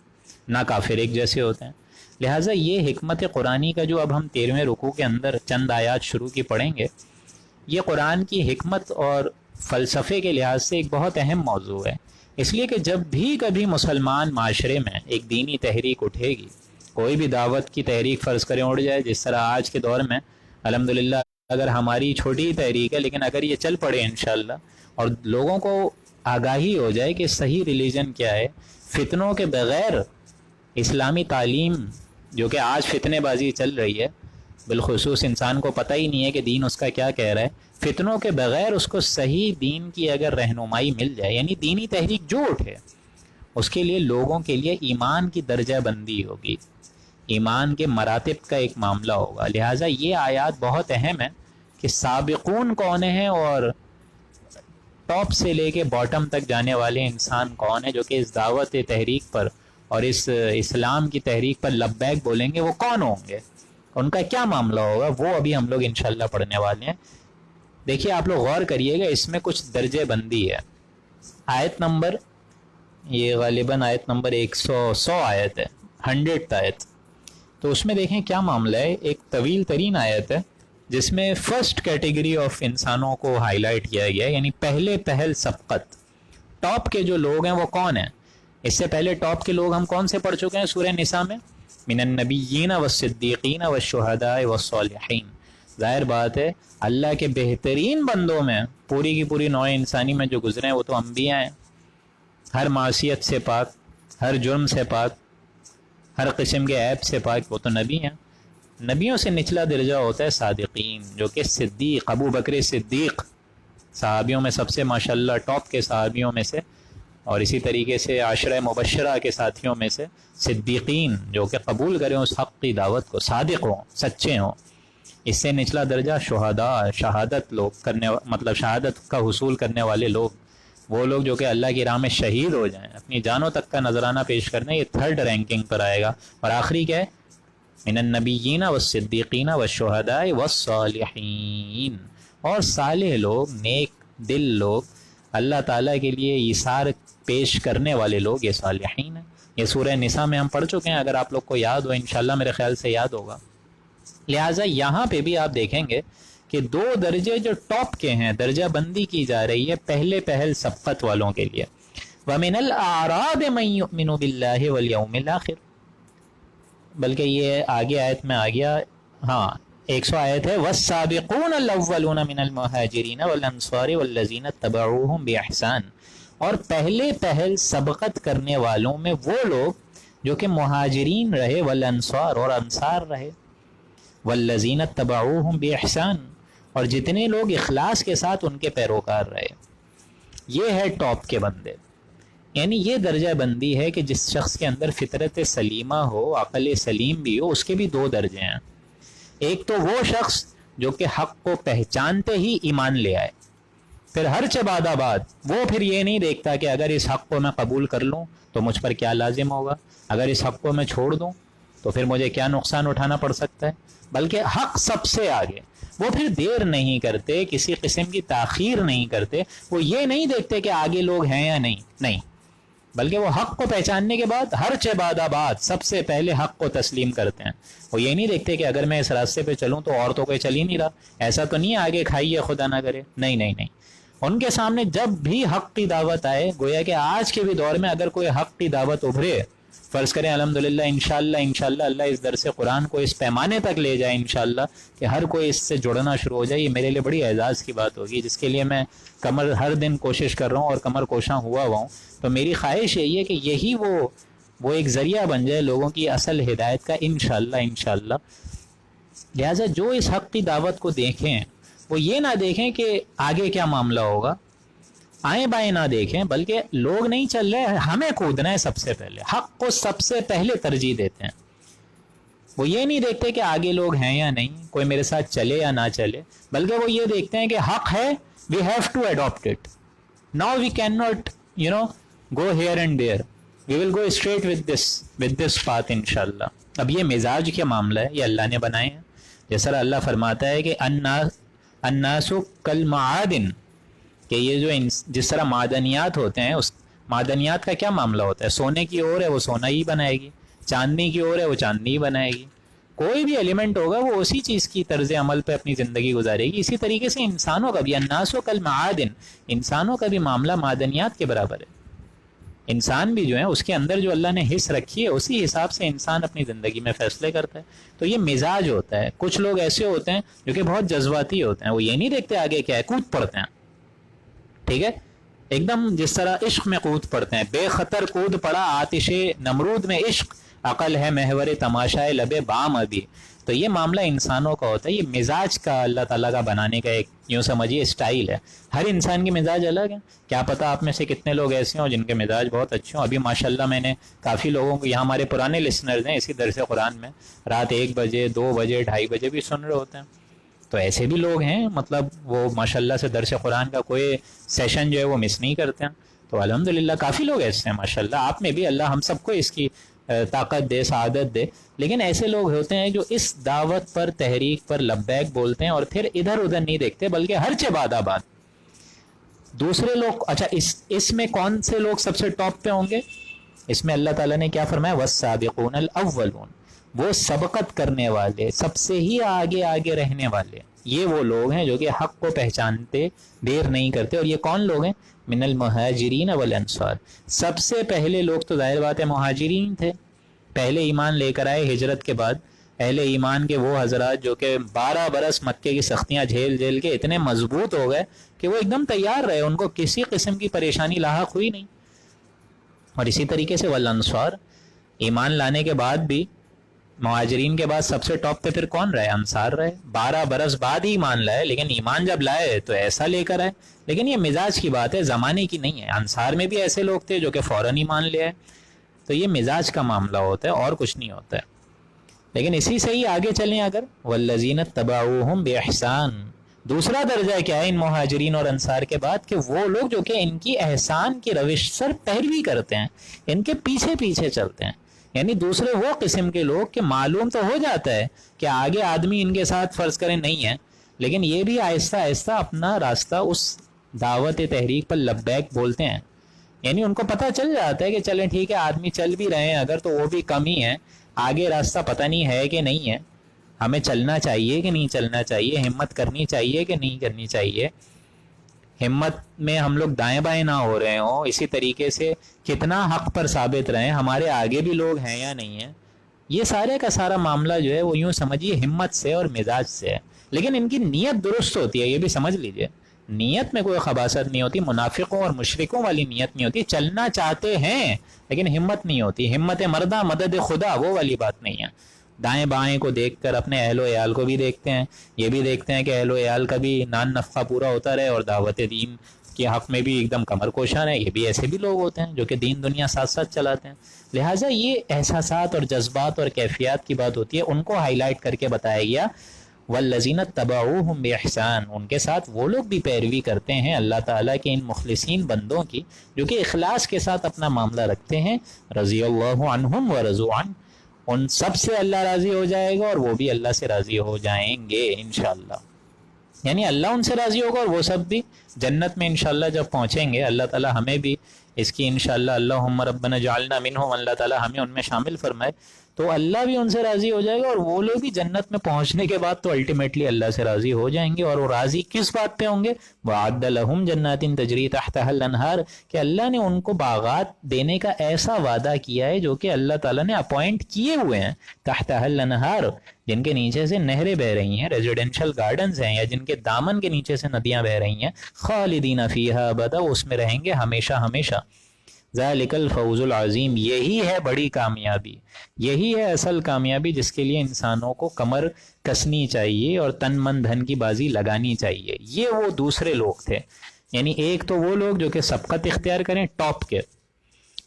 [SPEAKER 1] نہ کافر ایک جیسے ہوتے ہیں. لہٰذا یہ حکمت قرآنی کا جو اب ہم 13ویں رکوع کے اندر چند آیات شروع کی پڑھیں گے, یہ قرآن کی حکمت اور فلسفے کے لحاظ سے ایک بہت اہم موضوع ہے. اس لیے کہ جب بھی کبھی مسلمان معاشرے میں ایک دینی تحریک اٹھے گی, کوئی بھی دعوت کی تحریک فرض کریں اٹھ جائے, جس طرح آج کے دور میں الحمدللہ اگر ہماری چھوٹی تحریک ہے لیکن اگر یہ چل پڑے انشاءاللہ اور لوگوں کو آگاہی ہو جائے کہ صحیح ریلیجن کیا ہے, فتنوں کے بغیر اسلامی تعلیم جو کہ آج فتنے بازی چل رہی ہے, بالخصوص انسان کو پتہ ہی نہیں ہے کہ دین اس کا کیا کہہ رہا ہے, فتنوں کے بغیر اس کو صحیح دین کی اگر رہنمائی مل جائے, یعنی دینی تحریک جو اٹھے, اس کے لیے لوگوں کے لیے ایمان کی درجہ بندی ہوگی, ایمان کے مراتب کا ایک معاملہ ہوگا. لہٰذا یہ آیات بہت اہم ہیں کہ سابقون کون ہیں اور ٹاپ سے لے کے باٹم تک جانے والے انسان کون ہیں جو کہ اس دعوت تحریک پر اور اس اسلام کی تحریک پر لبیک بولیں گے، وہ کون ہوں گے، ان کا کیا معاملہ ہوگا، وہ ابھی ہم لوگ انشاءاللہ پڑھنے والے ہیں. دیکھیے آپ لوگ غور کریے گا، اس میں کچھ درجے بندی ہے. آیت نمبر، یہ غالباً آیت نمبر 100 آیت ہے، 100 آیت. تو اس میں دیکھیں کیا معاملہ ہے. ایک طویل ترین آیت ہے جس میں فرسٹ کیٹیگری آف انسانوں کو ہائی لائٹ کیا گیا ہے، یعنی پہلے پہل سبقت، ٹاپ کے جو لوگ ہیں وہ کون ہیں. اس سے پہلے ٹاپ کے لوگ ہم کون سے پڑھ چکے ہیں سورہ نساء میں؟ من النبیین والصدیقین والشہداء والصالحین. ظاہر بات ہے اللہ کے بہترین بندوں میں پوری کی پوری نوع انسانی میں جو گزرے ہیں وہ تو انبیاء ہیں، ہر معصیت سے پاک، ہر جرم سے پاک، ہر قسم کے عیب سے پاک، وہ تو نبی ہیں. نبیوں سے نچلا درجہ ہوتا ہے صادقین، جو کہ صدیق، ابو بکر صدیق صحابیوں میں سب سے ماشاءاللہ ٹاپ کے صحابیوں میں سے، اور اسی طریقے سے عشرہ مبشرہ کے ساتھیوں میں سے صدیقین جو کہ قبول کریں اس حق کی دعوت کو، صادق ہوں، سچے ہوں. اس سے نچلا درجہ شہداء، شہادت لوگ کرنے، مطلب شہادت کا حصول کرنے والے لوگ، وہ لوگ جو کہ اللہ کی راہ میں شہید ہو جائیں، اپنی جانوں تک کا نذرانہ پیش کرنے، یہ 3rd رینکنگ پر آئے گا. اور آخری کیا ہے؟ من النبیین والصدیقین والشہداء والصالحین. اور صالح لوگ، نیک دل لوگ، اللہ تعالیٰ کے لیے ایثار پیش کرنے والے لوگ، یہ صالحین ہیں. یہ سورہ نساء میں ہم پڑھ چکے ہیں، اگر آپ لوگ کو یاد ہو، انشاءاللہ میرے خیال سے یاد ہوگا. لہٰذا یہاں پہ بھی آپ دیکھیں گے کہ 2 درجے جو ٹاپ کے ہیں، درجہ بندی کی جا رہی ہے پہلے پہل سبقت والوں کے لیے. وَمِنَ الْأَعْرَابِ مَن يُؤْمِنُ بِاللَّهِ وَالْيَوْمِ الْآخِرِ. بلکہ یہ آگے آیت میں آ گیا، ہاں 100 آیت ہے، وَالسَّابِقُونَ الْأَوَّلُونَ مِنَ الْمُهَاجِرِينَ وَالْأَنصَارِ وَالَّذِينَ اتَّبَعُوهُم بِإِحْسَانٍ. اور پہلے پہل سبقت کرنے والوں میں وہ لوگ جو کہ مہاجرین رہے، والانصار، اور انصار رہے، والذین اتبعوہم بإحسان، اور جتنے لوگ اخلاص کے ساتھ ان کے پیروکار رہے. یہ ہے ٹاپ کے بندے. یعنی یہ درجہ بندی ہے کہ جس شخص کے اندر فطرت سلیمہ ہو، عقل سلیم بھی ہو، اس کے بھی 2 درجے ہیں. ایک تو وہ شخص جو کہ حق کو پہچانتے ہی ایمان لے آئے، پھر ہر چہ بعد آباد وہ پھر یہ نہیں دیکھتا کہ اگر اس حق کو میں قبول کر لوں تو مجھ پر کیا لازم ہوگا، اگر اس حق کو میں چھوڑ دوں تو پھر مجھے کیا نقصان اٹھانا پڑ سکتا ہے، بلکہ حق سب سے آگے. وہ پھر دیر نہیں کرتے، کسی قسم کی تاخیر نہیں کرتے. وہ یہ نہیں دیکھتے کہ آگے لوگ ہیں یا نہیں، بلکہ وہ حق کو پہچاننے کے بعد ہر چہ بعد آباد سب سے پہلے حق کو تسلیم کرتے ہیں. وہ یہ نہیں دیکھتے کہ اگر میں اس راستے پہ چلوں تو اور تو کوئی چل ہی نہیں رہا، ایسا تو نہیں ہے آگے کھائیے خدا نہ کرے. نہیں. ان کے سامنے جب بھی حق کی دعوت آئے، گویا کہ آج کے بھی دور میں اگر کوئی حق کی دعوت ابھرے، فرض کریں الحمدللہ انشاءاللہ اللہ اس درس قرآن کو اس پیمانے تک لے جائے انشاءاللہ کہ ہر کوئی اس سے جڑنا شروع ہو جائے، یہ میرے لیے بڑی اعزاز کی بات ہوگی، جس کے لیے میں کمر ہر دن کوشش کر رہا ہوں اور کمر کوشاں ہوا ہوں. تو میری خواہش یہی ہے کہ یہی وہ ایک ذریعہ بن جائے لوگوں کی اصل ہدایت کا انشاءاللہ. لہٰذا جو اس حق کی دعوت کو دیکھیں وہ یہ نہ دیکھیں کہ آگے کیا معاملہ ہوگا، آئیں بائیں نہ دیکھیں، بلکہ لوگ نہیں چل رہے، ہمیں کودنا ہے سب سے پہلے، حق کو سب سے پہلے ترجیح دیتے ہیں. وہ یہ نہیں دیکھتے کہ آگے لوگ ہیں یا نہیں، کوئی میرے ساتھ چلے یا نہ چلے، بلکہ وہ یہ دیکھتے ہیں کہ حق ہے، we have to adopt it. Now we cannot go here and there. We will go straight with this path انشاءاللہ. اب یہ مزاج کیا معاملہ ہے، یہ اللہ نے بنائے ہیں. جیسا اللہ فرماتا ہے کہ الناس کالمعادن، کہ یہ جو جس طرح معدنیات ہوتے ہیں، اس معدنیات کا کیا معاملہ ہوتا ہے، سونے کی اور ہے وہ سونا ہی بنائے گی، چاندنی کی اور ہے وہ چاندنی ہی بنائے گی. کوئی بھی ایلیمنٹ ہوگا وہ اسی چیز کی طرز عمل پہ اپنی زندگی گزارے گی. اسی طریقے سے انسانوں کا بھی، الناس کالمعادن، انسانوں کا بھی معاملہ معدنیات کے برابر ہے. انسان بھی جو ہے اس کے اندر جو اللہ نے حص رکھی ہے اسی حساب سے انسان اپنی زندگی میں فیصلے کرتا ہے. تو یہ مزاج ہوتا ہے. کچھ لوگ ایسے ہوتے ہیں جو کہ بہت جذباتی ہوتے ہیں، وہ یہ نہیں دیکھتے آگے کیا ہے، کود پڑتے ہیں. ٹھیک ہے، ایک دم جس طرح عشق میں کود پڑتے ہیں، بے خطر کود پڑا آتش نمرود میں عشق، عقل ہے محور تماشائے لب بام ابھی. تو یہ معاملہ انسانوں کا ہوتا ہے، یہ مزاج کا اللہ تعالیٰ کا بنانے کا ایک یوں سمجھیے اسٹائل ہے. ہر انسان کی مزاج الگ ہے. کیا پتہ آپ میں سے کتنے لوگ ایسے ہوں جن کے مزاج بہت اچھے ہوں. ابھی ماشاءاللہ میں نے کافی لوگوں کو، یہاں ہمارے پرانے لسنرز ہیں اسی درس قرآن میں، رات 1 بجے 2 بجے 2:30 بجے بھی سن رہے ہوتے ہیں. تو ایسے بھی لوگ ہیں، مطلب وہ ماشاءاللہ سے درس قرآن کا کوئی سیشن جو ہے وہ مس نہیں کرتے ہیں. تو الحمدللہ کافی لوگ ایسے ہیں ماشاءاللہ. آپ میں بھی اللہ ہم سب کو اس کی طاقت دے، سعادت دے. لیکن ایسے لوگ ہوتے ہیں جو اس دعوت پر، تحریک پر لبیک بولتے ہیں اور پھر ادھر ادھر نہیں دیکھتے بلکہ ہر چہ باد آباد دوسرے لوگ. اچھا اس میں کون سے لوگ سب سے ٹاپ پہ ہوں گے؟ اس میں اللہ تعالیٰ نے کیا فرمایا؟ والسابقون الاولون، وہ سبقت کرنے والے، سب سے ہی آگے آگے رہنے والے. یہ وہ لوگ ہیں جو کہ حق کو پہچانتے، دیر نہیں کرتے. اور یہ کون لوگ ہیں؟ من المہاجرین والانصار. سب سے پہلے لوگ تو ظاہر بات ہے مہاجرین تھے، پہلے ایمان لے کر آئے ہجرت کے بعد. اہل ایمان کے وہ حضرات جو کہ 12 برس مکے کی سختیاں جھیل جھیل کے اتنے مضبوط ہو گئے کہ وہ ایک دم تیار رہے، ان کو کسی قسم کی پریشانی لاحق ہوئی نہیں. اور اسی طریقے سے والانصار، ایمان لانے کے بعد بھی مہاجرین کے بعد سب سے ٹاپ پہ پھر کون رہے؟ انصار رہے. 12 برس بعد ہی ایمان لائے، لیکن ایمان جب لائے تو ایسا لے کر آئے. لیکن یہ مزاج کی بات ہے، زمانے کی نہیں ہے. انصار میں بھی ایسے لوگ تھے جو کہ فوراً ایمان لے آئے. تو یہ مزاج کا معاملہ ہوتا ہے اور کچھ نہیں ہوتا ہے. لیکن اسی سے ہی آگے چلیں اگر، والذین اتبعوہم باحسان، دوسرا درجہ کیا ہے ان مہاجرین اور انصار کے بعد؟ کہ وہ لوگ جو کہ ان کی احسان کی روش سر پیروی کرتے ہیں، ان کے پیچھے پیچھے چلتے ہیں. یعنی دوسرے وہ قسم کے لوگ کہ معلوم تو ہو جاتا ہے کہ آگے آدمی ان کے ساتھ فرض کریں نہیں ہے، لیکن یہ بھی آہستہ آہستہ اپنا راستہ اس دعوت تحریک پر لبیک بولتے ہیں. یعنی ان کو پتہ چل جاتا ہے کہ چلیں ٹھیک ہے، آدمی چل بھی رہے ہیں اگر تو وہ بھی کم ہی ہے، آگے راستہ پتہ نہیں ہے کہ نہیں ہے، ہمیں چلنا چاہیے کہ نہیں چلنا چاہیے، ہمت کرنی چاہیے کہ نہیں کرنی چاہیے، ہمت میں ہم لوگ دائیں بائیں نہ ہو رہے ہوں. اسی طریقے سے کتنا حق پر ثابت رہیں، ہمارے آگے بھی لوگ ہیں یا نہیں ہیں. یہ سارے کا سارا معاملہ جو ہے وہ یوں سمجھیے ہمت سے اور مزاج سے ہے. لیکن ان کی نیت درست ہوتی ہے، یہ بھی سمجھ لیجئے. نیت میں کوئی خباثت نہیں ہوتی، منافقوں اور مشرکوں والی نیت نہیں ہوتی. چلنا چاہتے ہیں لیکن ہمت نہیں ہوتی. ہمت مردہ مدد خدا وہ والی بات نہیں ہے. دائیں بائیں کو دیکھ کر اپنے اہل و عیال کو بھی دیکھتے ہیں، یہ بھی دیکھتے ہیں کہ اہل و عیال کا بھی نان نفقہ پورا ہوتا رہے اور دعوت دین کے حق میں بھی ایک دم کمر کوشاں ہے. یہ بھی ایسے بھی لوگ ہوتے ہیں جو کہ دین دنیا ساتھ ساتھ چلاتے ہیں. لہٰذا یہ احساسات اور جذبات اور کیفیات کی بات ہوتی ہے، ان کو ہائی لائٹ کر کے بتایا گیا. والذین اتبعوہم باحسان، ان کے ساتھ وہ لوگ بھی پیروی کرتے ہیں اللہ تعالیٰ کے ان مخلصین بندوں کی جو کہ اخلاص کے ساتھ اپنا معاملہ رکھتے ہیں. رضی اللہ عنہم ورضوا عنہ، ان سب سے اللہ راضی ہو جائے گا اور وہ بھی اللہ سے راضی ہو جائیں گے انشاءاللہ. یعنی اللہ ان سے راضی ہوگا اور وہ سب بھی جنت میں انشاءاللہ جب پہنچیں گے. اللہ تعالیٰ ہمیں بھی اس کی انشاءاللہ اللہم ربنا جعلنا منہم، اللہ تعالیٰ ہمیں ان میں شامل فرمائے. تو اللہ بھی ان سے راضی ہو جائے گا اور وہ لوگ بھی جنت میں پہنچنے کے بعد تو الٹیمیٹلی اللہ سے راضی ہو جائیں گے. اور وہ راضی کس بات پہ ہوں گے؟ وَأَعَدَّ لَهُمْ جَنَّاتٍ تَجْرِي تَحْتَهَا الْأَنْهَارُ، کہ اللہ نے ان کو باغات دینے کا ایسا وعدہ کیا ہے جو کہ اللہ تعالیٰ نے اپوائنٹ کیے ہوئے ہیں. تَحْتَهَا الْأَنْهَارُ، جن کے نیچے سے نہریں بہ رہی ہیں، ریزیڈینشل گارڈنز ہیں، یا جن کے دامن کے نیچے سے ندیاں بہ رہی ہیں. خالدین فیہا ابدا، اس میں رہیں گے ہمیشہ ہمیشہ. ذالک الفوز العظیم، یہی ہے بڑی کامیابی، یہی ہے اصل کامیابی جس کے لیے انسانوں کو کمر کسنی چاہیے اور تن من دھن کی بازی لگانی چاہیے. یہ وہ دوسرے لوگ تھے. یعنی ایک تو وہ لوگ جو کہ سبقت اختیار کریں ٹاپ کے،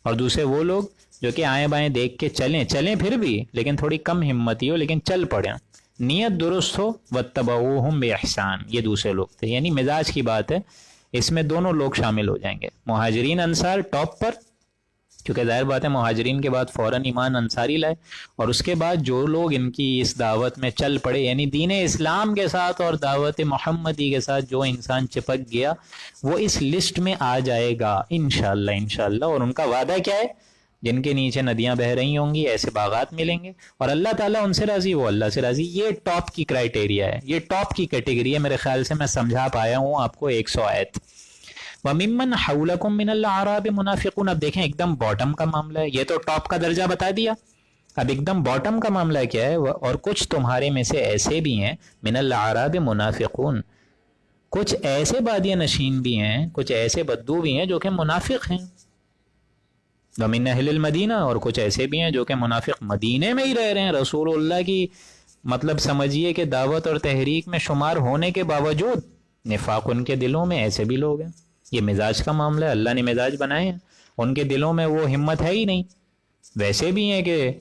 [SPEAKER 1] اور دوسرے وہ لوگ جو کہ آئیں بائیں دیکھ کے چلیں پھر بھی لیکن تھوڑی کم ہمتی ہو لیکن چل پڑیں، نیت درست ہو. واتبعوہم باحسان، یہ دوسرے لوگ تھے. یعنی مزاج کی بات ہے، اس میں دونوں لوگ شامل ہو جائیں گے. مہاجرین انصار ٹاپ پر، کیونکہ ظاہر بات ہے مہاجرین کے بعد فوراً ایمان انصاری لائے، اور اس کے بعد جو لوگ ان کی اس دعوت میں چل پڑے، یعنی دین اسلام کے ساتھ اور دعوت محمدی کے ساتھ جو انسان چپک گیا وہ اس لسٹ میں آ جائے گا انشاءاللہ. اور ان کا وعدہ کیا ہے؟ جن کے نیچے ندیاں بہ رہی ہوں گی، ایسے باغات ملیں گے، اور اللہ تعالیٰ ان سے راضی، وہ اللہ سے راضی. یہ ٹاپ کی کرائٹیریا ہے، یہ ٹاپ کی کیٹیگری ہے. میرے خیال سے میں سمجھا پایا ہوں آپ کو 100 آیت. وَمِمَّنْ حَوْلَكُمْ مِنَ الْأَعْرَابِ مُنَافِقُونَ. اب دیکھیں ایک دم باٹم کا معاملہ ہے، یہ تو ٹاپ کا درجہ بتا دیا. اب ایک دم باٹم کا معاملہ کیا ہے؟ اور کچھ تمہارے میں سے ایسے بھی ہیں، من الْأَعْرَابِ منافقون، کچھ ایسے بادیہ نشین بھی ہیں، کچھ ایسے بدو بھی ہیں جو کہ منافق ہیں. ومن اہل المدینہ، اور کچھ ایسے بھی ہیں جو کہ منافق مدینے میں ہی رہ رہے ہیں، رسول اللہ کی مطلب سمجھیے کہ دعوت اور تحریک میں شمار ہونے کے باوجود نفاق ان کے دلوں میں، ایسے بھی لوگ ہیں۔ یہ مزاج کا معاملہ ہے، اللہ نے مزاج بنائے ہیں، ان کے دلوں میں وہ ہمت ہے ہی نہیں۔ ویسے بھی ہیں کہ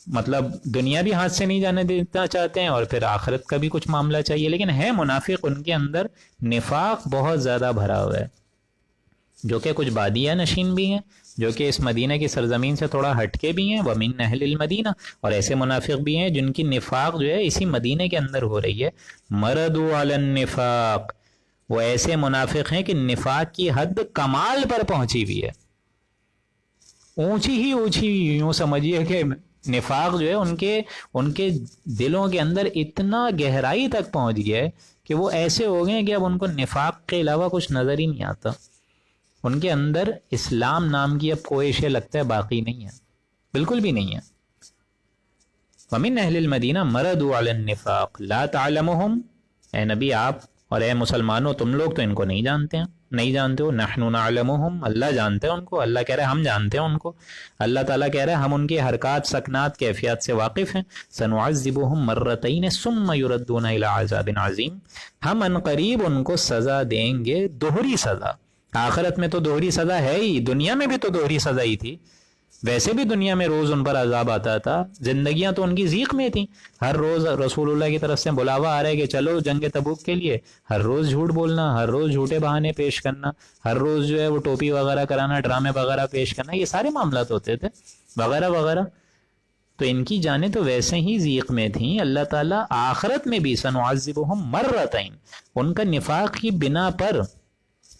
[SPEAKER 1] مطلب دنیا بھی ہاتھ سے نہیں جانے دینا چاہتے ہیں، اور پھر آخرت کا بھی کچھ معاملہ چاہیے، لیکن ہے منافق ان کے اندر نفاق بہت زیادہ بھرا ہوا ہے، جو کہ کچھ بادیہ نشین بھی ہیں، جو کہ اس مدینہ کی سرزمین سے تھوڑا ہٹ کے بھی ہیں، وَمِنْ أَهْلِ الْمَدِينَةِ، اور ایسے منافق بھی ہیں جن کی نفاق جو ہے اسی مدینہ کے اندر ہو رہی ہے۔ مَرَدُوا عَلَى النِّفَاقِ، وہ ایسے منافق ہیں کہ نفاق کی حد کمال پر پہنچی ہوئی ہے، اونچی ہی اونچی، یوں سمجھیے کہ نفاق جو ہے ان کے دلوں کے اندر اتنا گہرائی تک پہنچ گیا ہے کہ وہ ایسے ہو گئے ہیں کہ اب ان کو نفاق کے علاوہ کچھ نظر ہی نہیں آتا، ان کے اندر اسلام نام کی اب کوئی شے لگتا ہے باقی نہیں ہے، بالکل بھی نہیں ہے۔ وَمِنْ أَهْلِ الْمَدِينَةِ مَرَدُوا عَلَى النِّفَاقِ لَا تَعْلَمُهُمْ، اے نبی آپ اور اے مسلمانوں تم لوگ تو ان کو نہیں جانتے ہیں، نہیں جانتے ہو، نحن نعلمهم، اللہ جانتے ہیں ان کو، اللہ کہہ رہا ہے ہم جانتے ہیں ان کو، اللہ تعالیٰ کہہ رہا ہے ہم ان کی حرکات سکنات کیفیات سے واقف ہیں۔ سنعذبهم مرتين ثم يردون الى عذاب عظیم، ہم عنقریب ان کو سزا دیں گے، دوہری سزا۔ آخرت میں تو دوہری سزا ہے ہی، دنیا میں بھی تو دوہری سزا ہی تھی، ویسے بھی دنیا میں روز ان پر عذاب آتا تھا، زندگیاں تو ان کی ضیق میں تھیں، ہر روز رسول اللہ کی طرف سے بلاوا آ رہا ہے کہ چلو جنگ تبوک کے لیے، ہر روز جھوٹ بولنا، ہر روز جھوٹے بہانے پیش کرنا، ہر روز جو ہے وہ ٹوپی وغیرہ کرانا، ڈرامے وغیرہ پیش کرنا، یہ سارے معاملات ہوتے تھے وغیرہ وغیرہ۔ تو ان کی جانیں تو ویسے ہی ضیق میں تھیں، اللہ تعالیٰ آخرت میں بھی سنعذبهم مرتين، ان کا نفاق کی بنا پر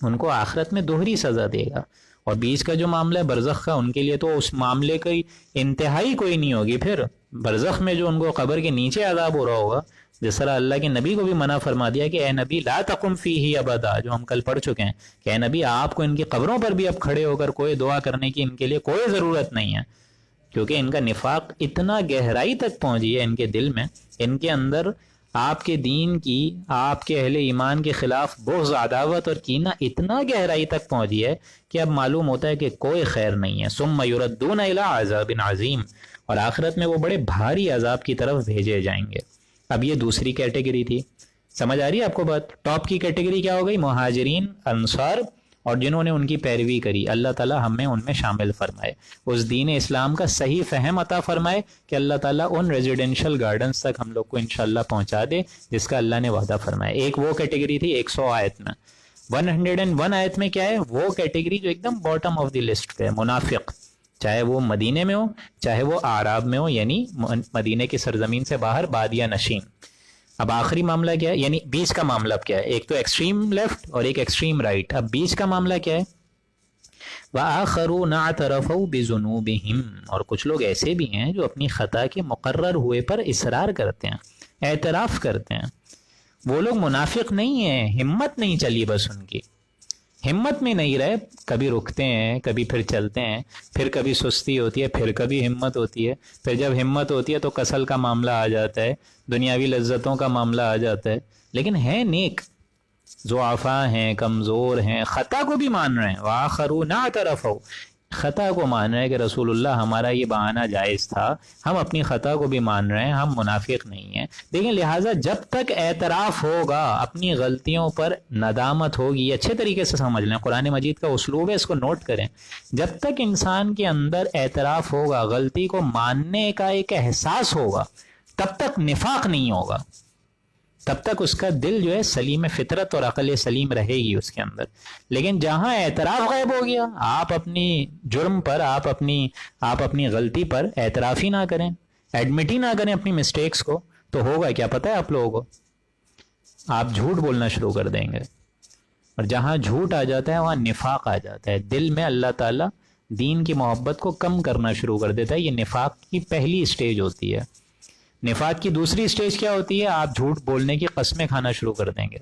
[SPEAKER 1] ان کو آخرت میں دوہری سزا دے گا۔ اور بیچ کا جو معاملہ ہے برزخ کا، ان کے لیے تو اس معاملے کی انتہائی کوئی نہیں ہوگی، پھر برزخ میں جو ان کو قبر کے نیچے عذاب ہو رہا ہوگا، جس طرح اللہ کے نبی کو بھی منع فرما دیا کہ اے نبی لا تقم فیہ ابدا، جو ہم کل پڑھ چکے ہیں کہ اے نبی آپ کو ان کی قبروں پر بھی اب کھڑے ہو کر کوئی دعا کرنے کی ان کے لیے کوئی ضرورت نہیں ہے، کیونکہ ان کا نفاق اتنا گہرائی تک پہنچی ہے ان کے دل میں، ان کے اندر آپ کے دین کی، آپ کے اہل ایمان کے خلاف بغض، عداوت اور کینہ اتنا گہرائی تک پہنچی ہے کہ اب معلوم ہوتا ہے کہ کوئی خیر نہیں ہے۔ ثم یردون الی عذاب عظیم، اور آخرت میں وہ بڑے بھاری عذاب کی طرف بھیجے جائیں گے۔ اب یہ دوسری کیٹیگری تھی، سمجھ آ رہی ہے آپ کو بات؟ ٹاپ کی کیٹیگری کیا ہو گئی؟ مہاجرین، انصار، اور جنہوں نے ان کی پیروی کری، اللہ تعالیٰ ہمیں ان میں شامل فرمائے، اس دین اسلام کا صحیح فہم عطا فرمائے کہ اللہ تعالیٰ ان ریزیڈینشل گارڈنز تک ہم لوگ کو انشاءاللہ پہنچا دے جس کا اللہ نے وعدہ فرمایا۔ ایک وہ کیٹیگری تھی 100 آیت میں، 101 آیت میں کیا ہے؟ وہ کیٹیگری جو ایک دم باٹم آف دی لسٹ پہ ہے، منافق، چاہے وہ مدینے میں ہو چاہے وہ اعراب میں ہو، یعنی مدینے کی سرزمین سے باہر بادیہ نشین۔ اب آخری معاملہ کیا ہے؟ یعنی بیچ کا معاملہ اب کیا ہے؟ ایک تو ایکسٹریم لیفٹ اور ایک ایکسٹریم رائٹ، اب بیچ کا معاملہ کیا ہے؟ وَآخَرُونَ اعْتَرَفُوا بِذُنُوبِهِمْ، اور کچھ لوگ ایسے بھی ہیں جو اپنی خطا کے مقرر ہوئے پر اصرار کرتے ہیں، اعتراف کرتے ہیں۔ وہ لوگ منافق نہیں ہیں، ہمت نہیں چلی بس ان کی، ہمت میں نہیں رہے، کبھی رکتے ہیں، کبھی پھر چلتے ہیں، پھر کبھی سستی ہوتی ہے، پھر کبھی ہمت ہوتی ہے، پھر جب ہمت ہوتی ہے تو کسل کا معاملہ آ جاتا ہے، دنیاوی لذتوں کا معاملہ آ جاتا ہے، لیکن ہے نیک، ضعفاء ہیں، کمزور ہیں، خطا کو بھی مان رہے ہیں۔ وآخرون اعترفوا، خطا کو مان رہے ہیں کہ رسول اللہ ہمارا یہ بہانہ جائز تھا، ہم اپنی خطا کو بھی مان رہے ہیں، ہم منافق نہیں ہیں۔ لیکن لہٰذا جب تک اعتراف ہوگا، اپنی غلطیوں پر ندامت ہوگی، اچھے طریقے سے سمجھ لیں، قرآن مجید کا اسلوب ہے، اس کو نوٹ کریں، جب تک انسان کے اندر اعتراف ہوگا، غلطی کو ماننے کا ایک احساس ہوگا، تب تک نفاق نہیں ہوگا، تب تک اس کا دل جو ہے سلیم فطرت اور عقل سلیم رہے گی اس کے اندر۔ لیکن جہاں اعتراف غائب ہو گیا، آپ اپنی جرم پر، آپ اپنی غلطی پر اعتراف ہی نہ کریں، ایڈمٹ ہی نہ کریں اپنی مسٹیکس کو، تو ہوگا کیا پتہ ہے آپ لوگوں کو؟ آپ جھوٹ بولنا شروع کر دیں گے، اور جہاں جھوٹ آ جاتا ہے وہاں نفاق آ جاتا ہے، دل میں اللہ تعالیٰ دین کی محبت کو کم کرنا شروع کر دیتا ہے۔ یہ نفاق کی پہلی سٹیج ہوتی ہے۔ نفاق کی دوسری سٹیج کیا ہوتی ہے؟ آپ جھوٹ بولنے کی قسمیں کھانا شروع کر دیں گے،